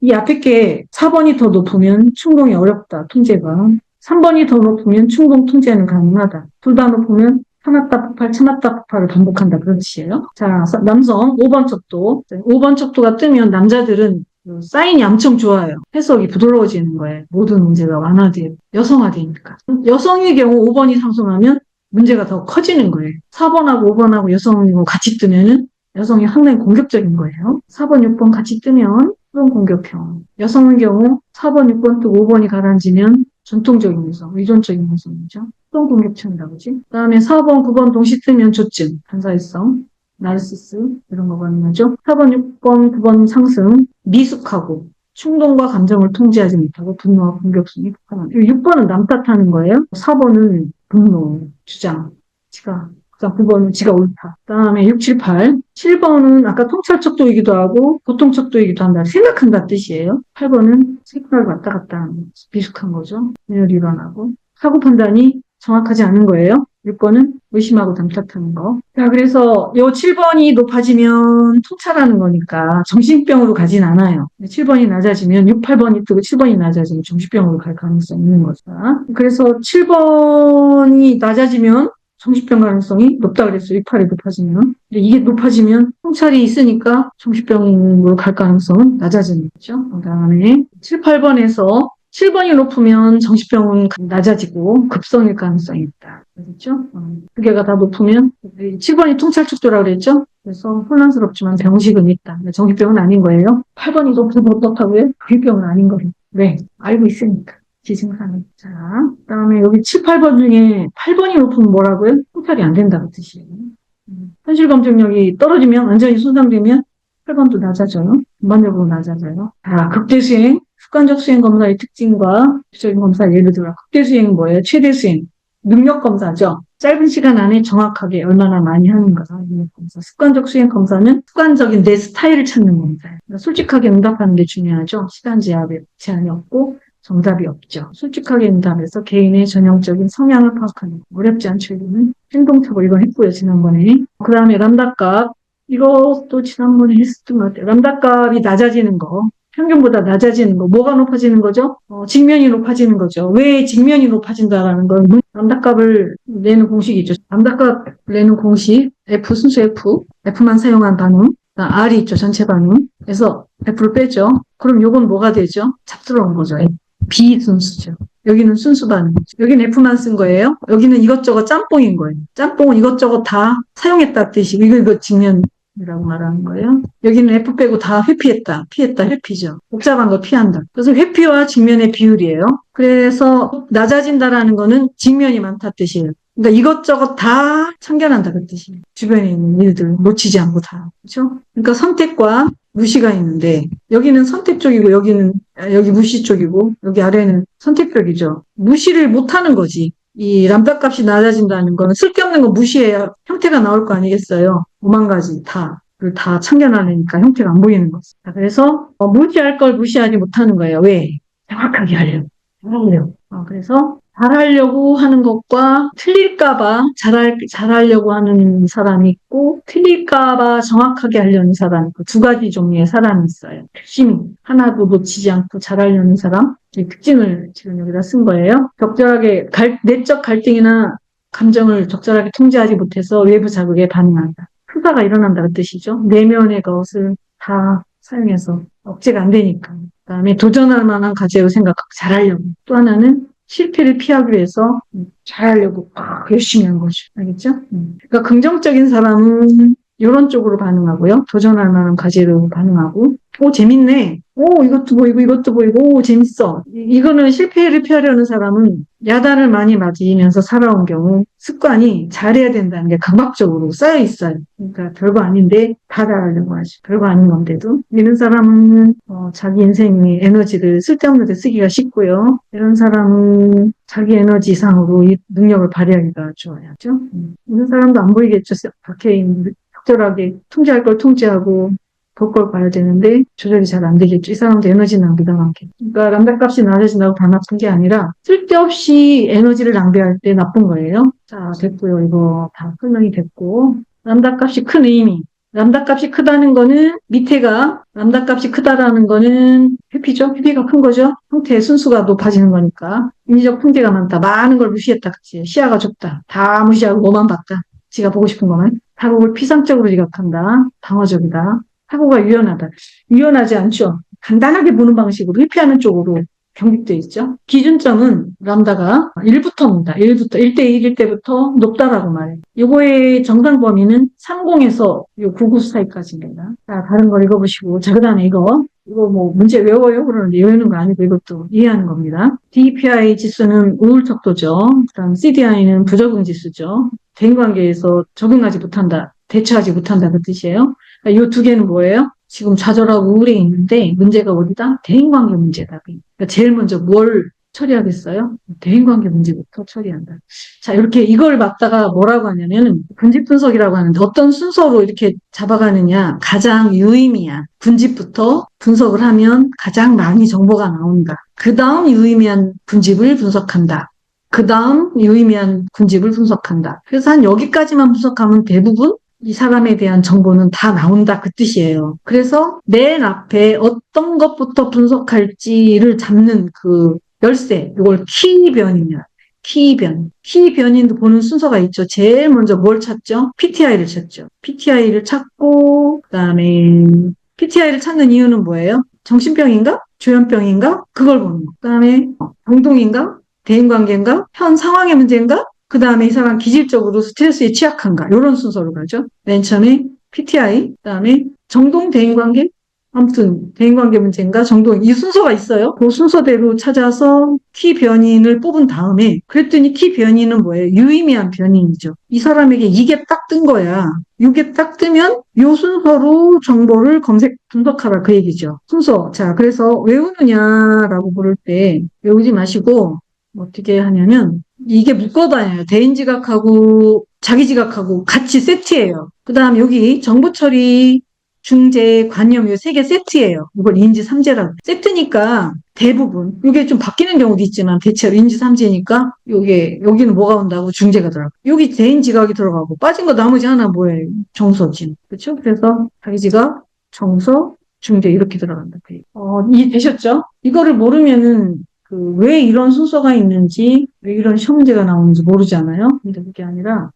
이 앞에 게 4번이 더 높으면 충동이 어렵다, 통제가. 3번이 더 높으면 충동 통제는 가능하다. 둘 다 높으면 참았다 폭발, 참았다 폭발을 반복한다. 그런 뜻이에요. 자, 남성 5번 척도. 5번 척도가 뜨면 남자들은 사인이 엄청 좋아요. 해석이 부드러워지는 거예요. 모든 문제가 완화돼요. 여성화되니까. 여성의 경우 5번이 상승하면 문제가 더 커지는 거예요. 4번하고 5번하고 여성이고 같이 뜨면은 여성이 상당히 공격적인 거예요. 4번, 6번 같이 뜨면 수동 공격형. 여성의 경우 4번, 6번 뜨고 5번이 가라앉으면 전통적인 여성, 의존적인 여성이죠. 수동 공격형이라고 그러지. 그 다음에 4번, 9번 동시 뜨면 조증, 반사회성, 나르시스 이런 거 가능하죠. 4번, 6번, 9번 상승, 미숙하고 충동과 감정을 통제하지 못하고 분노와 공격성이 폭발한다. 6번은 남 탓하는 거예요. 4번은 분노, 주장, 지가. 그다음 9번은 지가 옳다. 그다음에 6, 7, 8. 7번은 아까 통찰척도이기도 하고 보통척도이기도 한다. 생각한다 뜻이에요. 8번은 생각을 왔다 갔다 하는 미숙한 거죠. 분열 일어나고 사고 판단이 정확하지 않은 거예요. 6번은 의심하고 담탓하는 거. 자, 그래서 요 7번이 높아지면 통찰하는 거니까 정신병으로 가진 않아요. 7번이 낮아지면 6, 8번이 뜨고 7번이 낮아지면 정신병으로 갈 가능성이 있는 거죠. 그래서 7번이 낮아지면 정신병 가능성이 높다 그랬어요. 6, 8이 높아지면. 근데 이게 높아지면 통찰이 있으니까 정신병으로 갈 가능성은 낮아지는 거죠. 그 다음에 7, 8번에서 7번이 높으면 정신병은 낮아지고 급성일 가능성이 있다. 그렇죠? 두 개가 다 높으면 7번이 통찰축도라고 그랬죠? 그래서 혼란스럽지만 병식은 있다. 정신병은 아닌 거예요. 8번이 높으면 어떻다고요? 정신병은 아닌 거예요. 왜? 알고 있으니까. 지증사는. 자, 그 다음에 여기 7, 8번 중에 8번이 높으면 뭐라고요? 통찰이 안 된다는 뜻이에요. 현실 검증력이 떨어지면, 완전히 손상되면 8번도 낮아져요. 전반적으로 낮아져요. 자, 극대수행. 습관적 수행 검사의 특징과 구체적인 검사 예를 들어 극대 수행은 뭐예요? 최대 수행. 능력 검사죠. 짧은 시간 안에 정확하게 얼마나 많이 하는 거죠. 능력 검사. 습관적 수행 검사는 습관적인 내 스타일을 찾는 검사예요. 그러니까 솔직하게 응답하는 게 중요하죠. 시간 제한이 없고 정답이 없죠. 솔직하게 응답해서 개인의 전형적인 성향을 파악하는 거. 어렵지 않죠. 이거는 행동처벌 이거 했고요. 지난번에. 그 다음에 람다값. 이것도 지난번에 했었던 것 같아요. 람다값이 낮아지는 거. 평균보다 낮아지는 거. 뭐가 높아지는 거죠? 직면이 높아지는 거죠. 왜 직면이 높아진다라는 건 람다값을 내는 공식이 있죠. 람다값 내는 공식 F 순수 F만 사용한 반응. R이 있죠. 전체 반응. 그래서 F를 빼죠. 그럼 요건 뭐가 되죠? 잡스러운 거죠. 비순수죠. 여기는 순수 반응. 여기는 F만 쓴 거예요. 여기는 이것저것 짬뽕인 거예요. 짬뽕은 이것저것 다 사용했다 뜻이. 이거 직면 이라고 말하는 거예요. 여기는 F 빼고 다 회피했다. 피했다. 회피죠. 복잡한 거 피한다. 그래서 회피와 직면의 비율이에요. 그래서 낮아진다라는 거는 직면이 많다 뜻이에요. 그러니까 이것저것 다 참견한다 그 뜻이에요. 주변에 있는 일들 놓치지 않고 다. 그렇죠? 그러니까 선택과 무시가 있는데 여기는 선택 쪽이고 여기 무시 쪽이고 여기 아래는 선택 쪽이죠. 무시를 못하는 거지. 이 람다 값이 낮아진다는 거는 쓸데없는 거 무시해야 형태가 나올 거 아니겠어요. 5만 가지 다를 다 참견하려니까 형태가 안 보이는 거죠. 그래서 무시할 걸 무시하지 못하는 거예요. 왜? 정확하게 하려고. 그래서 잘하려고 하는 것과 틀릴까봐 잘하려고 하는 사람이 있고 틀릴까봐 정확하게 하려는 사람 있고 두 가지 종류의 사람이 있어요. 열심히 하나도 놓치지 않고 잘하려는 사람 이 특징을 지금 여기다 쓴 거예요. 적절하게 내적 갈등이나 감정을 적절하게 통제하지 못해서 외부 자극에 반응한다. 투사가 일어난다는 뜻이죠. 내면의 것을 다 사용해서 억제가 안 되니까. 그다음에 도전할 만한 과제로 생각하고 잘하려고. 또 하나는 실패를 피하기 위해서 잘하려고 열심히 한 거죠. 알겠죠? 그러니까 긍정적인 사람은 이런 쪽으로 반응하고요. 도전할 만한 과제로 반응하고 재밌네. 이것도 보이고, 이것도 보이고, 재밌어. 이거는 실패를 피하려는 사람은 야단을 많이 맞으면서 살아온 경우 습관이 잘해야 된다는 게 강박적으로 쌓여 있어요. 그러니까 별거 아닌데 다 잘하려고 하죠. 별거 아닌 건데도. 이런 사람은 자기 인생의 에너지를 쓸데없는 데 쓰기가 쉽고요. 이런 사람은 자기 에너지 이상으로 이 능력을 발휘하기가 좋아야죠. 이런 사람도 안 보이겠죠. 밖에 있는 적절하게 통제할 걸 통제하고 볼 걸 봐야 되는데 조절이 잘 안 되겠죠. 이 사람도 에너지 낭비가 많겠죠. 그러니까 람다값이 낮아진다고 다 나쁜 게 아니라 쓸데없이 에너지를 낭비할 때 나쁜 거예요. 자, 됐고요. 이거 다 설명이 됐고. 람다값이 큰 의미. 람다값이 크다는 거는 밑에가 람다값이 크다라는 거는 회피죠. 회피가 큰 거죠. 형태의 순수가 높아지는 거니까. 인지적 통계가 많다. 많은 걸 무시했다. 그치? 시야가 좁다. 다 무시하고 뭐만 봤다. 지가 보고 싶은 것만. 타국을 피상적으로 지각한다. 방어적이다. 사고가 유연하다. 유연하지 않죠. 간단하게 보는 방식으로 회피하는 쪽으로 경직되어 있죠. 기준점은 람다가 1부터입니다. 1부터 1대1일 때부터 높다라고 말해요. 요거의 정상 범위는 30에서 99 사이까지입니다. 자, 다른 걸 읽어보시고. 자, 그 다음에 이거 뭐 문제 외워요? 그러는데 외우는 거 아니고 이것도 이해하는 겁니다. DPI 지수는 우울척도죠. 그다음 CDI는 부적응 지수죠. 대인관계에서 적응하지 못한다. 대처하지 못한다 그 뜻이에요. 이 두 개는 뭐예요? 지금 좌절하고 우울해 있는데 문제가 어디다? 대인관계 문제다. 그러니까 제일 먼저 뭘 처리하겠어요? 대인관계 문제부터 처리한다. 자, 이렇게 이걸 갖다가 뭐라고 하냐면 군집 분석이라고 하는데 어떤 순서로 이렇게 잡아가느냐. 가장 유의미한 군집부터 분석을 하면 가장 많이 정보가 나온다. 그 다음 유의미한 군집을 분석한다. 그 다음 유의미한 군집을 분석한다. 그래서 한 여기까지만 분석하면 대부분 이 사람에 대한 정보는 다 나온다 그 뜻이에요. 그래서 맨 앞에 어떤 것부터 분석할지를 잡는 그 열쇠, 이걸 키변이냐. 키변. 키변인도 보는 순서가 있죠. 제일 먼저 뭘 찾죠? PTI를 찾죠. PTI를 찾고 그다음에 PTI를 찾는 이유는 뭐예요? 정신병인가? 조현병인가? 그걸 보는 거. 그다음에 공동인가? 대인관계인가? 현 상황의 문제인가? 그 다음에 이 사람 기질적으로 스트레스에 취약한가? 이런 순서로 가죠. 맨 처음에 PTI, 그 다음에 정동 대인관계? 아무튼 대인관계 문제인가? 정동 이 순서가 있어요. 그 순서대로 찾아서 키 변인을 뽑은 다음에 그랬더니 키 변인은 뭐예요? 유의미한 변인이죠. 이 사람에게 이게 딱 뜬 거야. 이게 딱 뜨면 이 순서로 정보를 분석하라 그 얘기죠. 순서. 자, 그래서 외우느냐라고 부를 때 외우지 마시고 어떻게 하냐면 이게 묶어 다녀요. 대인 지각하고 자기 지각하고 같이 세트예요. 그 다음 여기 정보 처리, 중재, 관념 이 세 개 세트예요. 이걸 인지 삼재라고. 세트니까 대부분 이게 좀 바뀌는 경우도 있지만 대체로 인지 삼재니까 여기는 뭐가 온다고 중재가 들어가고 여기 대인 지각이 들어가고 빠진 거 나머지 하나 뭐예요? 정서지. 그렇죠? 그래서 자기 지각, 정서, 중재 이렇게 들어간다. 이해되셨죠? 이거를 모르면은 왜 이런 순서가 있는지, 왜 이런 시험 문제가 나오는지 모르잖아요. 근데 그게 아니라,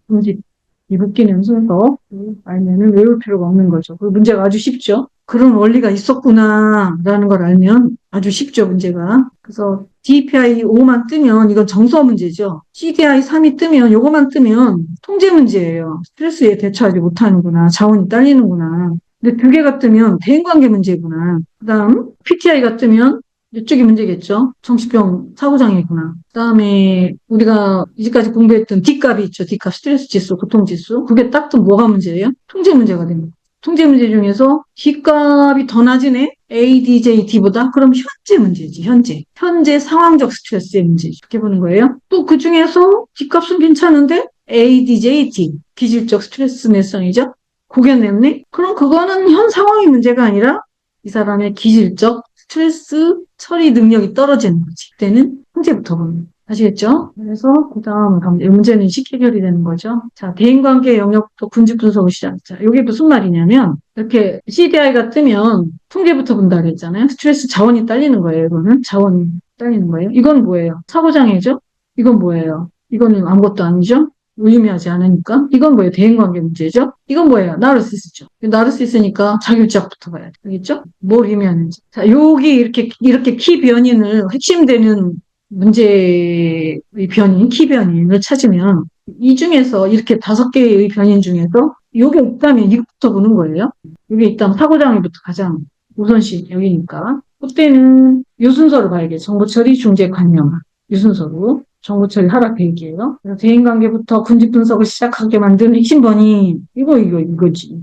이 묶이는 순서, 알면은 외울 필요가 없는 거죠. 그 문제가 아주 쉽죠. 그런 원리가 있었구나라는 걸 알면 아주 쉽죠, 문제가. 그래서 DPI 5만 뜨면 이건 정서 문제죠. CDI 3이 뜨면, 요거만 뜨면 통제 문제예요. 스트레스에 대처하지 못하는구나. 자원이 딸리는구나. 근데 두 개가 뜨면 대인관계 문제구나. 그 다음, PTI가 뜨면 이쪽이 문제겠죠. 정신병 사고장애구나. 그다음에 우리가 이제까지 공부했던 D값이 있죠. D값 스트레스 지수, 고통 지수. 그게 딱 또 뭐가 문제예요? 통제 문제가 됩니다. 통제 문제 중에서 D값이 더 낮으네? ADJD보다? 그럼 현재 문제지, 현재. 현재 상황적 스트레스의 문제지. 이렇게 보는 거예요. 또 그 중에서 D값은 괜찮은데 ADJD, 기질적 스트레스 내성이죠. 그게 냈네? 그럼 그거는 현 상황의 문제가 아니라 이 사람의 기질적 스트레스 처리 능력이 떨어지는 거지. 그때는 현재부터 보는. 아시겠죠? 그래서 그 다음 문제는 쉽게 해결이 되는 거죠. 자, 대인관계 영역부터 군집 분석을 시작. 자, 이게 무슨 말이냐면 이렇게 CDI가 뜨면 통계부터 본다 그랬잖아요. 스트레스 자원이 딸리는 거예요. 이거는 자원이 딸리는 거예요. 이건 뭐예요? 사고장애죠? 이건 뭐예요? 이거는 아무것도 아니죠? 의미하지 않으니까. 이건 뭐예요? 대인관계 문제죠? 이건 뭐예요? 나르시스죠. 나르시스니까 자기주작부터 봐야 돼. 알겠죠? 뭘 의미하는지. 자, 여기 이렇게 키 변인을, 핵심되는 문제의 변인, 키 변인을 찾으면 이 중에서 이렇게 5개의 변인 중에서 요게 있다면 이것부터 보는 거예요. 요게 있다면 사고장애부터 가장 우선시 여기니까. 그때는 요 순서로 봐야겠죠. 정보 처리, 중재, 관념. 이 순서로 정보 처리 하락 계획이에요. 그래서 대인관계부터 군집 분석을 시작하게 만드는 핵심번이 이거지.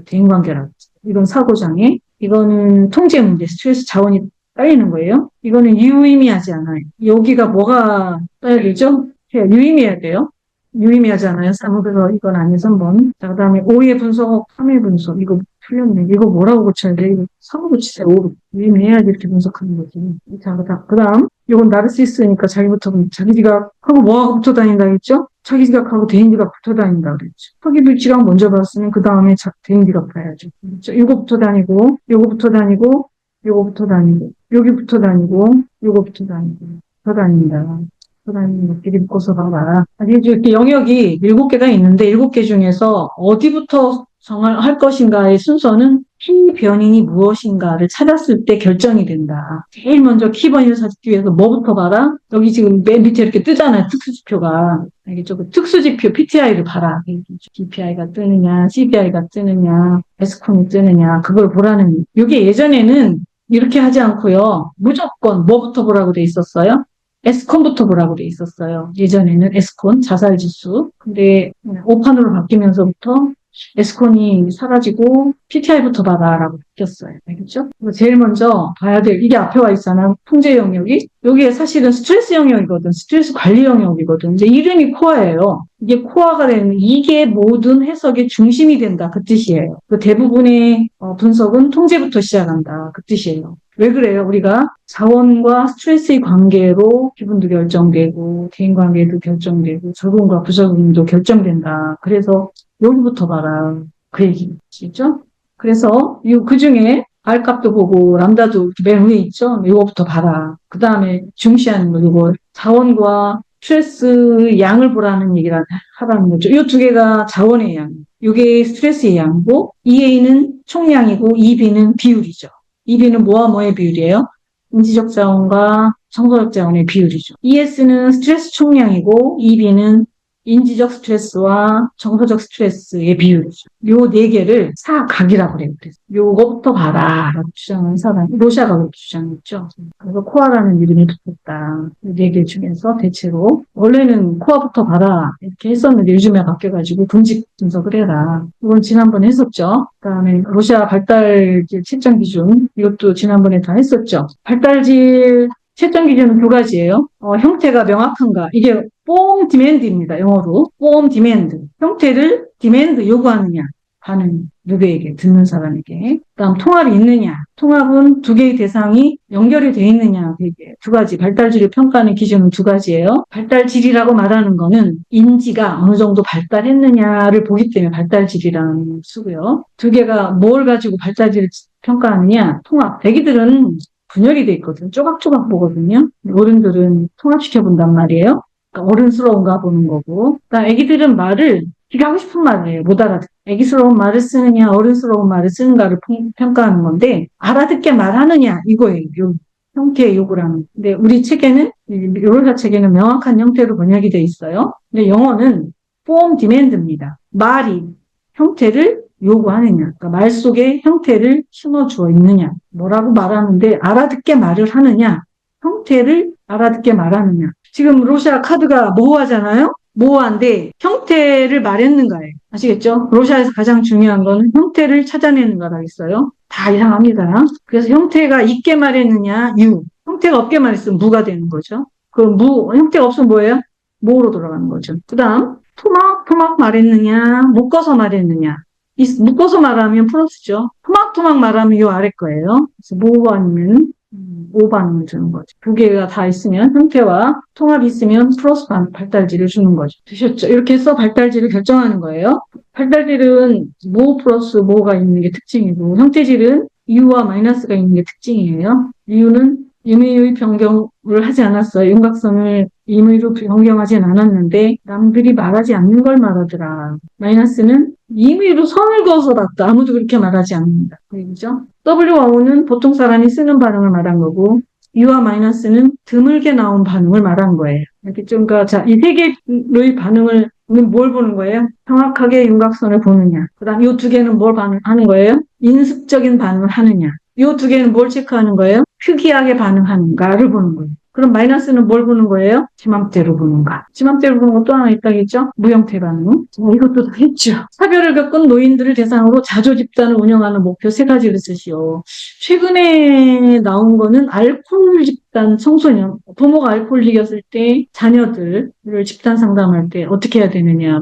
대인관계라. 이건 사고장애. 이거는 통제 문제, 스트레스 자원이 쌓이는 거예요. 이거는 유의미하지 않아요. 여기가 뭐가 써야 되죠? 유의미해야 돼요. 유의미하잖아요. 그래서 이건 아닌 3번. 자, 그 다음에 오해 분석, 함의 분석. 이거 틀렸네. 이거 뭐라고 고쳐야 돼? 이거 3번 고치세요. 유의미해야지 이렇게 분석하는 거지. 자, 그 다음. 이건 나르시스니까 자기부터, 자기 지각하고 뭐하고 붙어 다닌다 했죠? 자기 지각하고 대인 지각 붙어 다닌다 그랬죠. 자기 지각 먼저 봤으면 그 다음에 대인 지각 봐야죠. 그렇죠? 이거 붙어 다니고, 요거 붙어 다니고, 요거 붙어 다니고, 여기 붙어 다니고, 요거 붙어 다니고, 붙어 다닌다. 그다음에 끼리 묶어서 봐라. 이렇게 영역이 7개가 있는데 7개 중에서 어디부터 정할 것인가의 순서는 키 변인이 무엇인가를 찾았을 때 결정이 된다. 제일 먼저 키 변인을 찾기 위해서 뭐부터 봐라? 여기 지금 맨 밑에 이렇게 뜨잖아요. 특수지표가. 알겠죠? 그 특수지표 PTI를 봐라. DPI가 뜨느냐, CPI가 뜨느냐, 에스콘이 뜨느냐, 그걸 보라는. 이게 예전에는 이렇게 하지 않고요. 무조건 뭐부터 보라고 돼 있었어요? 에스콘부터 보라고 돼 있었어요. 예전에는 에스콘, 자살지수. 근데 오판으로 바뀌면서부터 에스콘이 사라지고 PTI부터 봐라라고 바뀌었어요. 알겠죠? 제일 먼저 봐야 될, 이게 앞에 와 있잖아. 통제 영역이. 여기에 사실은 스트레스 영역이거든. 스트레스 관리 영역이거든. 이제 이름이 코어예요. 이게 코어가 되는, 이게 모든 해석의 중심이 된다. 그 뜻이에요. 그 대부분의 분석은 통제부터 시작한다. 그 뜻이에요. 왜 그래요? 우리가 자원과 스트레스의 관계로 기분도 결정되고 대인관계도 결정되고 적응과 부적응도 결정된다. 그래서 여기부터 봐라. 그 얘기죠. 그래서 그 중에 R값도 보고 람다도 맨 위에 있죠. 이거부터 봐라. 그 다음에 중시하는 거 이거 자원과 스트레스 양을 보라는 얘기를 하라는 거죠. 이 두 개가 자원의 양, 이게 스트레스의 양이고 EA는 총량이고 EB는 비율이죠. EB는 뭐와 뭐의 비율이에요? 인지적 자원과 정서적 자원의 비율이죠. ES는 스트레스 총량이고 EB는 인지적 스트레스와 정서적 스트레스의 비율이죠. 요 네 개를 사각이라고 그래요. 그래서 요거부터 봐라 라고 주장하는 사람, 로샤가 그렇게 주장했죠. 그래서 코아라는 이름이 붙었다. 네 개 중에서 대체로 원래는 코아부터 봐라 이렇게 했었는데 요즘에 바뀌어가지고 분직 분석을 해라. 이건 지난번에 했었죠. 그다음에 로샤 발달질 채점 기준 이것도 지난번에 다 했었죠. 발달질 채점 기준은 두 가지예요. 형태가 명확한가. 이게 폼 디맨드입니다. 영어로. 폼 디맨드. 형태를 디맨드 요구하느냐. 반응. 누구에게? 듣는 사람에게. 그다음 통합이 있느냐. 통합은 두 개의 대상이 연결이 돼 있느냐. 이게 두 가지. 발달질을 평가하는 기준은 두 가지예요. 발달질이라고 말하는 거는 인지가 어느 정도 발달했느냐를 보기 때문에 발달질이라는 걸 쓰고요. 두 개가 뭘 가지고 발달질을 평가하느냐. 통합. 애기들은 분열이 돼 있거든요. 조각조각 보거든요. 어른들은 통합시켜 본단 말이에요. 그러니까 어른스러운가 보는 거고. 그러니까 애기들은 말을 지가 하고 싶은 말이에요. 못 알아듣. 애기스러운 말을 쓰느냐, 어른스러운 말을 쓰는가를 평가하는 건데 알아듣게 말하느냐 이거예요. 요 형태의 요구라는. 근데 우리 책에는 요로사 책에는 명확한 형태로 번역이 돼 있어요. 근데 영어는 form demand입니다. 말이 형태를 요구하느냐. 그러니까 말 속에 형태를 심어주어 있느냐. 뭐라고 말하는데 알아듣게 말을 하느냐. 형태를 알아듣게 말하느냐. 지금 로샤 카드가 모호하잖아요. 모호한데 형태를 말했는가예요. 아시겠죠? 로샤에서 가장 중요한 건 형태를 찾아내는 거라고 있어요. 다 이상합니다. 그래서 형태가 있게 말했느냐, 유. 형태가 없게 말했으면 무가 되는 거죠. 형태가 없으면 뭐예요? 모로 돌아가는 거죠. 그 다음, 토막 말했느냐, 묶어서 말했느냐. 묶어서 말하면 플러스죠. 토막 말하면 요 아래 거예요. 그래서 뭐 아니면 5반응을 주는 거죠. 두 개가 다 있으면 형태와 통합이 있으면 플러스 발달질을 주는 거죠. 되셨죠? 이렇게 해서 발달질을 결정하는 거예요. 발달질은 모 플러스 모가 있는 게 특징이고 형태질은 U와 마이너스가 있는 게 특징이에요. U는 임의의 변경을 하지 않았어요. 윤곽선을 임의로 변경하진 않았는데 남들이 말하지 않는 걸 말하더라. 마이너스는 임의로 선을 그어서 봤다. 아무도 그렇게 말하지 않는다. 그죠? W와 O는 보통 사람이 쓰는 반응을 말한 거고 U와 마이너스는 드물게 나온 반응을 말한 거예요. 이렇게 좀, 자, 이 세 개의 반응을 뭘 보는 거예요? 정확하게 윤곽선을 보느냐. 그 다음 이 두 개는 뭘 반응하는 거예요? 인습적인 반응을 하느냐. 이 두 개는 뭘 체크하는 거예요? 특이하게 반응하는가를 보는 거예요. 그럼 마이너스는 뭘 보는 거예요? 지맘대로 보는가. 지맘대로 보는 것도 하나 있다겠죠? 무형태 반응. 이것도 다 했죠. 사별을 겪은 노인들을 대상으로 자조 집단을 운영하는 목표 세 가지를 쓰시오. 최근에 나온 거는 알코올 집단 청소년. 부모가 알코올릭이었을 때 자녀들을 집단 상담할 때 어떻게 해야 되느냐.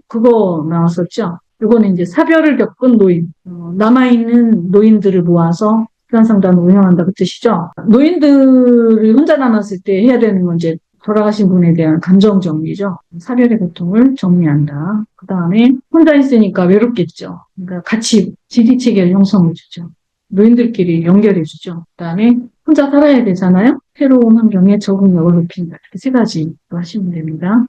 그거 나왔었죠. 이거는 이제 사별을 겪은 노인. 남아있는 노인들을 모아서 집단 상담을 운영한다 그 뜻이죠. 노인들이 혼자 남았을 때 해야 되는 건 이제 돌아가신 분에 대한 감정 정리죠. 사별의 고통을 정리한다. 그 다음에 혼자 있으니까 외롭겠죠. 그러니까 같이 지지체계를 형성해 주죠. 노인들끼리 연결해 주죠. 그 다음에 혼자 살아야 되잖아요. 새로운 환경에 적응력을 높인다. 이렇게 세 가지 하시면 됩니다.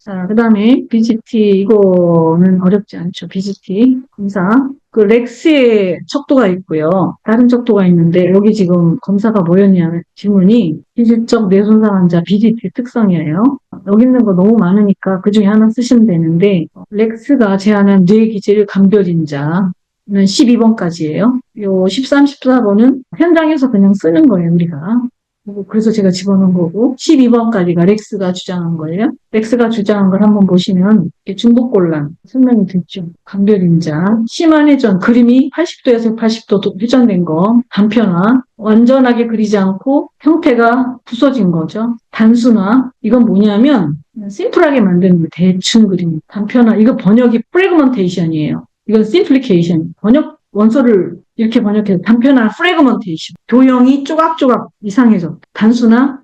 자, 그 다음에 BGT, 이거는 어렵지 않죠. BGT 검사. 그 렉스의 척도가 있고요. 다른 척도가 있는데 여기 지금 검사가 뭐였냐면 질문이 비질적 뇌손상 환자 BGT 특성이에요. 여기 있는 거 너무 많으니까 그 중에 하나 쓰시면 되는데 렉스가 제안한 뇌기질 감별인자는 12번까지예요. 요 13, 14번은 현장에서 그냥 쓰는 거예요, 우리가. 그래서 제가 집어넣은 거고 12번까지가 렉스가 주장한 거예요. 렉스가 주장한 걸 한번 보시면 중복곤란 설명이 됐죠. 감별인자, 심한 회전, 그림이 80도에서 180도 회전된 거, 단편화, 완전하게 그리지 않고 형태가 부서진 거죠. 단순화, 이건 뭐냐면 심플하게 만드는 거, 대충 그림. 단편화, 이거 번역이 프래그먼테이션이에요. 이건 심플리케이션, 원소를 이렇게 번역해서 단편화 프래그먼테이션. 도형이 조각조각 이상해졌다. 단순화,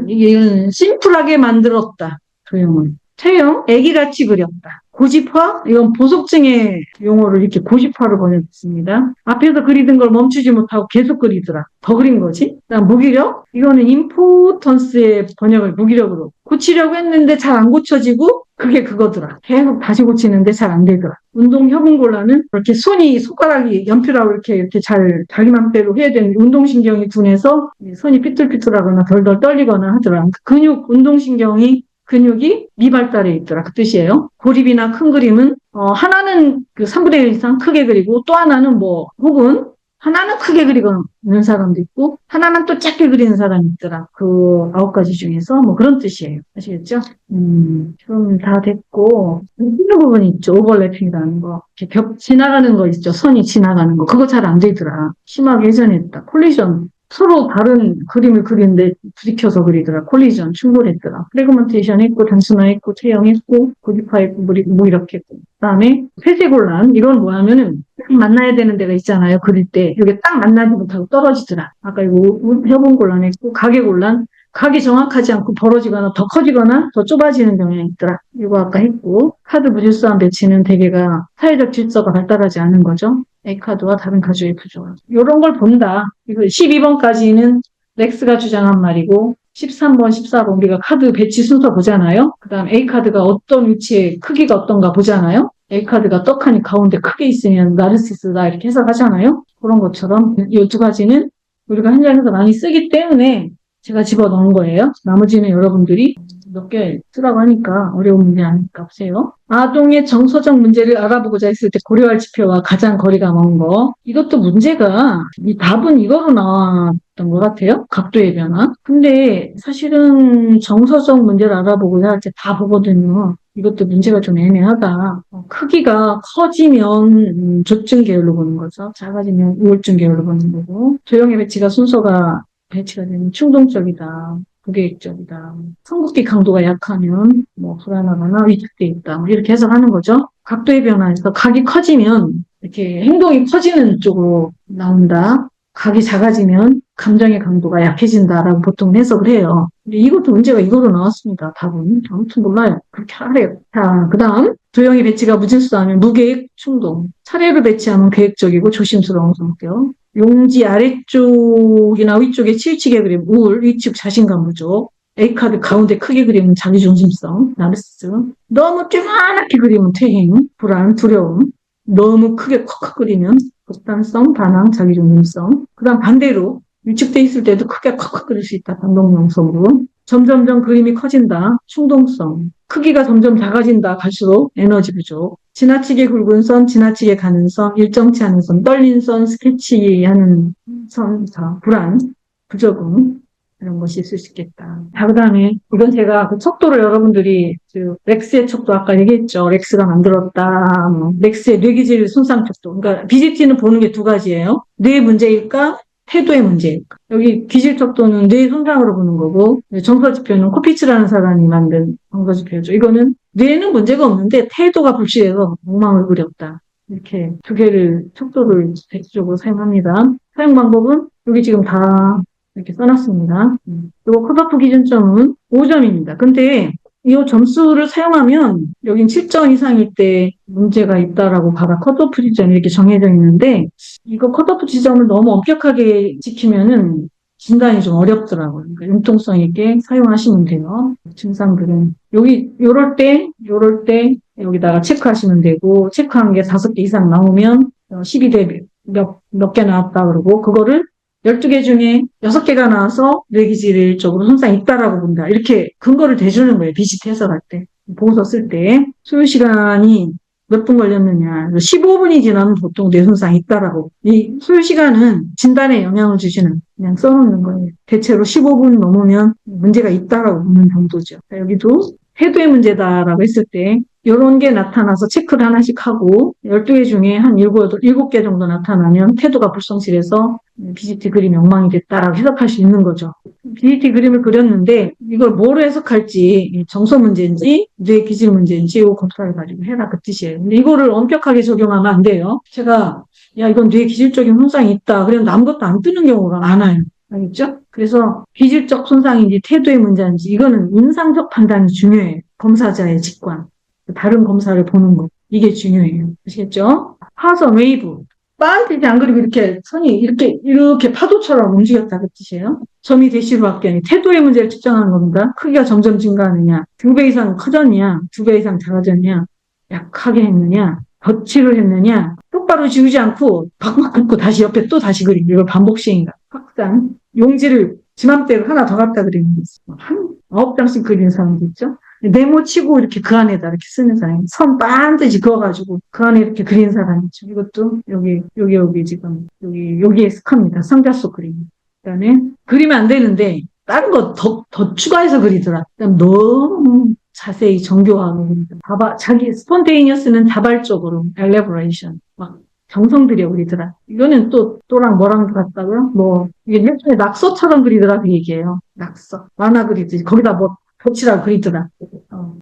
이건 심플하게 만들었다. 도형을. 체형, 애기같이 그렸다. 고집화, 이건 보석증의 용어를 이렇게 고집화로 번역했습니다. 앞에서 그리던 걸 멈추지 못하고 계속 그리더라. 더 그린 거지. 그다음 무기력, 이거는 임포턴스의 번역을 무기력으로. 고치려고 했는데 잘 안 고쳐지고 그게 그거더라. 계속 다시 고치는데 잘 안 되더라. 운동 협응곤란은 이렇게 손가락이 연필하고 이렇게 잘 자기 맘대로 해야 되는 운동신경이 둔해서 손이 삐뚤삐뚤하거나 덜덜 떨리거나 하더라. 근육이 미발달해 있더라. 그 뜻이에요. 고립이나 큰 그림은, 하나는 그 3분의 1 이상 크게 그리고 또 하나는 혹은 하나는 크게 그리는 사람도 있고, 하나는 또 작게 그리는 사람이 있더라. 그 9가지 중에서 그런 뜻이에요. 아시겠죠? 그럼 다 됐고, 이런 부분이 있죠. 오버래핑이라는 거. 이렇게 벽 지나가는 거 있죠. 선이 지나가는 거. 그거 잘 안 되더라. 심하게 회전했다. 콜리전. 서로 다른 그림을 그리는데 부딪혀서 그리더라. 콜리전, 충돌했더라. 프래그먼테이션 했고, 단순화했고, 체형했고, 고집화했고, 이렇게 했고. 그 다음에 회색곤란. 이건 뭐냐면은 만나야 되는 데가 있잖아요. 그릴 때. 이게 딱 만나지 못하고 떨어지더라. 아까 이거 협응곤란했고, 가계곤란. 각이 정확하지 않고 벌어지거나 더 커지거나 더 좁아지는 경향이 있더라. 이거 아까 했고, 카드 무질서한 배치는 대개가 사회적 질서가 발달하지 않은 거죠. A카드와 다른 가족의 구조가. 이런 걸 본다. 이거 12번까지는 렉스가 주장한 말이고 13번, 14번 우리가 카드 배치 순서 보잖아요. 그 다음 A카드가 어떤 위치에 크기가 어떤가 보잖아요. A카드가 떡하니 가운데 크게 있으면 나르시스다 이렇게 해석하잖아요. 그런 것처럼 이 두 가지는 우리가 현장에서 많이 쓰기 때문에 제가 집어넣은 거예요. 나머지는 여러분들이 몇 개 쓰라고 하니까 어려운 문제 아닐까 보세요. 아동의 정서적 문제를 알아보고자 했을 때 고려할 지표와 가장 거리가 먼 거. 이것도 문제가 이 답은 이거로 나왔던 것 같아요. 각도의 변화. 근데 사실은 정서적 문제를 알아보고자 할 때 다 보거든요. 이것도 문제가 좀 애매하다. 크기가 커지면 조증 계열로 보는 거죠. 작아지면 우울증 계열로 보는 거고. 조형의 배치가 순서가 배치가 되면 충동적이다. 부계획적이다. 성급기 강도가 약하면 불안하거나 위축돼 있다. 이렇게 해석하는 거죠. 각도의 변화에서 각이 커지면 이렇게 행동이 커지는 쪽으로 나온다. 각이 작아지면 감정의 강도가 약해진다라고 보통 해석을 해요. 근데 이것도 문제가 이거로 나왔습니다. 답은. 아무튼 몰라요. 그렇게 하래요. 자, 그 다음. 도형의 배치가 무질서하면 무계획 충동. 차례로 배치하면 계획적이고 조심스러운 성격. 용지 아래쪽이나 위쪽에 치우치게 그리면 우울, 위축, 자신감 부족. A카드 가운데 크게 그리면 자기중심성, 나르시스. 너무 쪼만하게 그리면 퇴행, 불안, 두려움. 너무 크게 컥컥 그리면 극단성, 반항, 자기중심성. 그 다음 반대로 위축돼 있을 때도 크게 컥컥 그릴 수 있다. 반동명성으로. 점점점 그림이 커진다. 충동성. 크기가 점점 작아진다. 갈수록 에너지 부족. 지나치게 굵은 선, 지나치게 가는 선, 일정치 않은 선, 떨린 선, 스케치하는 선, 불안. 부적응 이런 것이 있을 수 있겠다. 자, 그다음에 이건 제가 그 척도를 여러분들이 렉스의 척도 아까 얘기했죠. 렉스가 만들었다. 뭐 렉스의 뇌기질 손상 척도. 그러니까 BGT는 보는 게 두 가지예요. 뇌 문제일까? 태도의 문제일까? 여기 기질 척도는 뇌 손상으로 보는 거고 정서지표는 코피츠라는 사람이 만든 정서지표죠. 이거는 뇌는 문제가 없는데 태도가 불실해서 엉망을 부렸다. 이렇게 두 개를 척도를 대체적으로 사용합니다. 사용 방법은 여기 지금 다 이렇게 써놨습니다. 그리고 컷오프 기준점은 5점입니다. 근데 이 점수를 사용하면 여긴 7점 이상일 때 문제가 있다라고 봐라. 컷오프 지점이 이렇게 정해져 있는데 이거 컷오프 지점을 너무 엄격하게 지키면은 진단이 좀 어렵더라고요. 그러니까 융통성 있게 사용하시면 돼요. 증상들은 요럴 때 여기다가 체크하시면 되고 체크한 게 5개 이상 나오면 12대 몇 개 나왔다 그러고 그거를 12개 중에 6개가 나와서 뇌기질 쪽으로 손상이 있다라고 본다. 이렇게 근거를 대주는 거예요. 비슷 해석할 때. 보고서 쓸 때. 소요 시간이 몇 분 걸렸느냐. 15분이 지나면 보통 뇌 손상이 있다라고. 이 소요 시간은 진단에 영향을 주시는 그냥 써놓는 거예요. 대체로 15분 넘으면 문제가 있다라고 보는 정도죠. 여기도 태도의 문제다라고 했을 때 이런 게 나타나서 체크를 하나씩 하고 12개 중에 한 7개 정도 나타나면 태도가 불성실해서 BGT 그림이 엉망이 됐다라고 해석할 수 있는 거죠. BGT 그림을 그렸는데 이걸 뭐로 해석할지 정서 문제인지 뇌 기질 문제인지 이거 검토해가지고 해라 그 뜻이에요. 근데 이거를 엄격하게 적용하면 안 돼요. 제가 야 이건 뇌 기질적인 손상이 있다. 그러면 아무것도 안 뜨는 경우가 많아요. 알겠죠? 그래서 기질적 손상인지 태도의 문제인지 이거는 인상적 판단이 중요해요. 검사자의 직관. 다른 검사를 보는 거. 이게 중요해요. 아시겠죠? 하선, 웨이브. 빠르지 안 그리고 이렇게 선이 이렇게 파도처럼 움직였다 그 뜻이에요. 점이 대시로 바뀌니 태도의 문제를 측정하는 겁니다. 크기가 점점 증가하느냐, 2배 이상 커졌냐, 2배 이상 작아졌냐, 약하게 했느냐, 덧칠을 했느냐, 똑바로 지우지 않고 박박 긋고 다시 옆에 또 다시 그리고 이걸 반복 시행이다. 확산. 용지를 지맘대로 하나 더 갖다 그리는 게 있어요. 한 9장씩 그리는 사람도 있죠. 네모치고 이렇게 그 안에다 이렇게 쓰는 사람이 선 반드시 그어가지고 그 안에 이렇게 그린 사람이 있죠. 이것도 여기 지금 여기에 속합니다. 상자 속 그림. 그다음에 그리면 안 되는데 다른 거 더 추가해서 그리더라. 그다음 너무 자세히 정교하고 자기 스폰테이니어스는 자발적으로 elaboration 막 정성 들여 그리더라. 이거는 또랑 뭐랑 같다고요? 뭐 이게 일종의 낙서처럼 그리더라 그 얘기예요. 낙서 만화 그리듯이 거기다 뭐 벽치라 그리더라.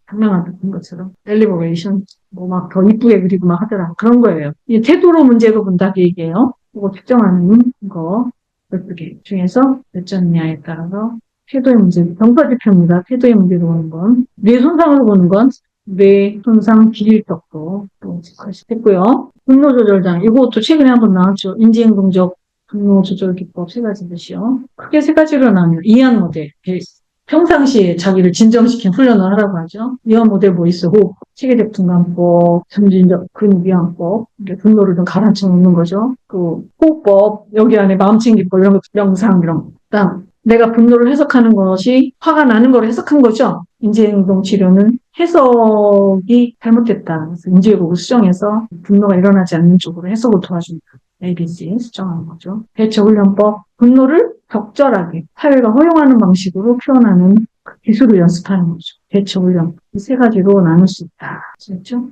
장난하는 것처럼. 엘리버레이션, 뭐 막 더 이쁘게 그리고 막 하더라. 그런 거예요. 이 태도로 문제로 본다 그 얘기예요. 그거 측정하는 거, 12개 중에서 몇 점이냐에 따라서 태도의 문제, 정서지표입니다. 태도의 문제로 보는 건. 뇌 손상으로 보는 건 뇌 손상 기질적도 또 체크했고요. 분노조절장, 이것도 최근에 한번 나왔죠. 인지행동적 분노조절 기법 3가지 뜻이요. 크게 3가지로 나뉘어요. 이해한 모델, 평상시에 자기를 진정시킨 훈련을 하라고 하죠. 이런 모델 뭐 있어? 호흡, 체계적 분간법, 점진적 근위안법, 분노를 좀 가라앉혀 놓는 거죠. 그 호흡법, 여기 안에 마음챙기법, 이런 거, 명상, 이런 거. 그다음 내가 분노를 해석하는 것이 화가 나는 걸 해석한 거죠. 인지행동 치료는 해석이 잘못됐다. 그래서 인지의복을 수정해서 분노가 일어나지 않는 쪽으로 해석을 도와줍니다. ABC 수정하는 거죠. 대처훈련법, 분노를 적절하게 사회가 허용하는 방식으로 표현하는 그 기술을 연습하는 거죠. 대처훈련. 이 3가지로 나눌 수 있다. 그렇죠?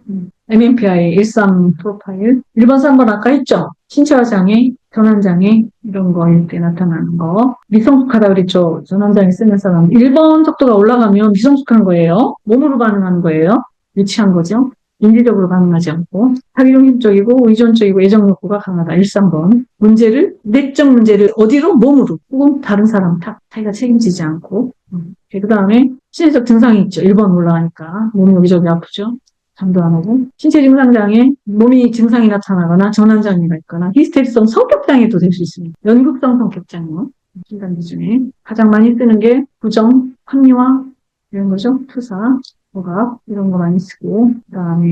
MMPI 13 프로파일. 1번, 3번 아까 했죠? 신체화장애, 전환장애 이런 거일 때 나타나는 거. 미성숙하다 그랬죠? 전환장애 쓰는 사람. 1번 속도가 올라가면 미성숙한 거예요. 몸으로 반응하는 거예요. 유치한 거죠. 인지적으로 반응하지 않고 사기중심적이고 의존적이고 애정 욕구가 강하다. 1, 3번. 내적 문제를 어디로? 몸으로. 혹은 다른 사람 탓. 자기가 책임지지 않고. 그 다음에 신체적 증상이 있죠. 1번 올라가니까 몸이 여기저기 아프죠. 잠도 안 오고. 신체 증상장애, 몸이 증상이 나타나거나 전환장애가 있거나 히스테리성 성격장애도 될 수 있습니다. 연극성 성격장애. 진단기 중에 가장 많이 쓰는 게 부정, 합리화 이런 거죠. 투사. 억압 이런 거 많이 쓰고 그다음에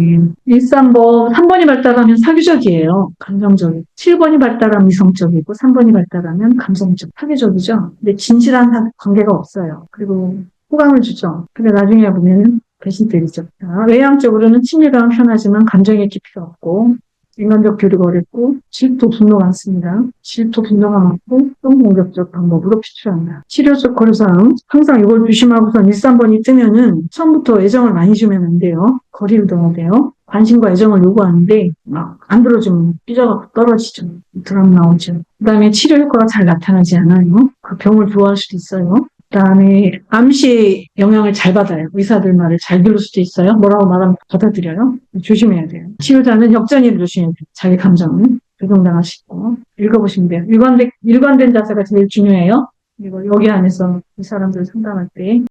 1, 3번 3번이 발달하면 사교적이에요. 감정적이고 7번이 발달하면 이성적이고 3번이 발달하면 감성적, 사교적이죠. 근데 진실한 관계가 없어요. 그리고 호감을 주죠. 근데 나중에 보면 배신 때리죠. 외향적으로는 친밀감은 편하지만 감정의 깊이가 없고 인간적 교류가 어렵고 질투, 분노가 많습니다. 질투, 분노가 많고 공격적 방법으로 표출한다. 치료적 거리상 항상 이걸 조심하고선 1, 3번이 뜨면은 처음부터 애정을 많이 주면 안 돼요. 거리를 둬야 돼요. 관심과 애정을 요구하는데 막 안 들어주면 삐져갖고 떨어지죠. 드럼 나오죠. 그다음에 치료 효과가 잘 나타나지 않아요. 그 병을 좋아할 수도 있어요. 그다음에 암시의 영향을 잘 받아요. 의사들 말을 잘 들을 수도 있어요. 뭐라고 말하면 받아들여요. 조심해야 돼요. 치료자는 역전이를 조심해야 돼요. 자기 감정을 조종당하시고 읽어보시면 돼요. 일관된 자세가 제일 중요해요. 그리고 여기 안에서 이 사람들 상담할 때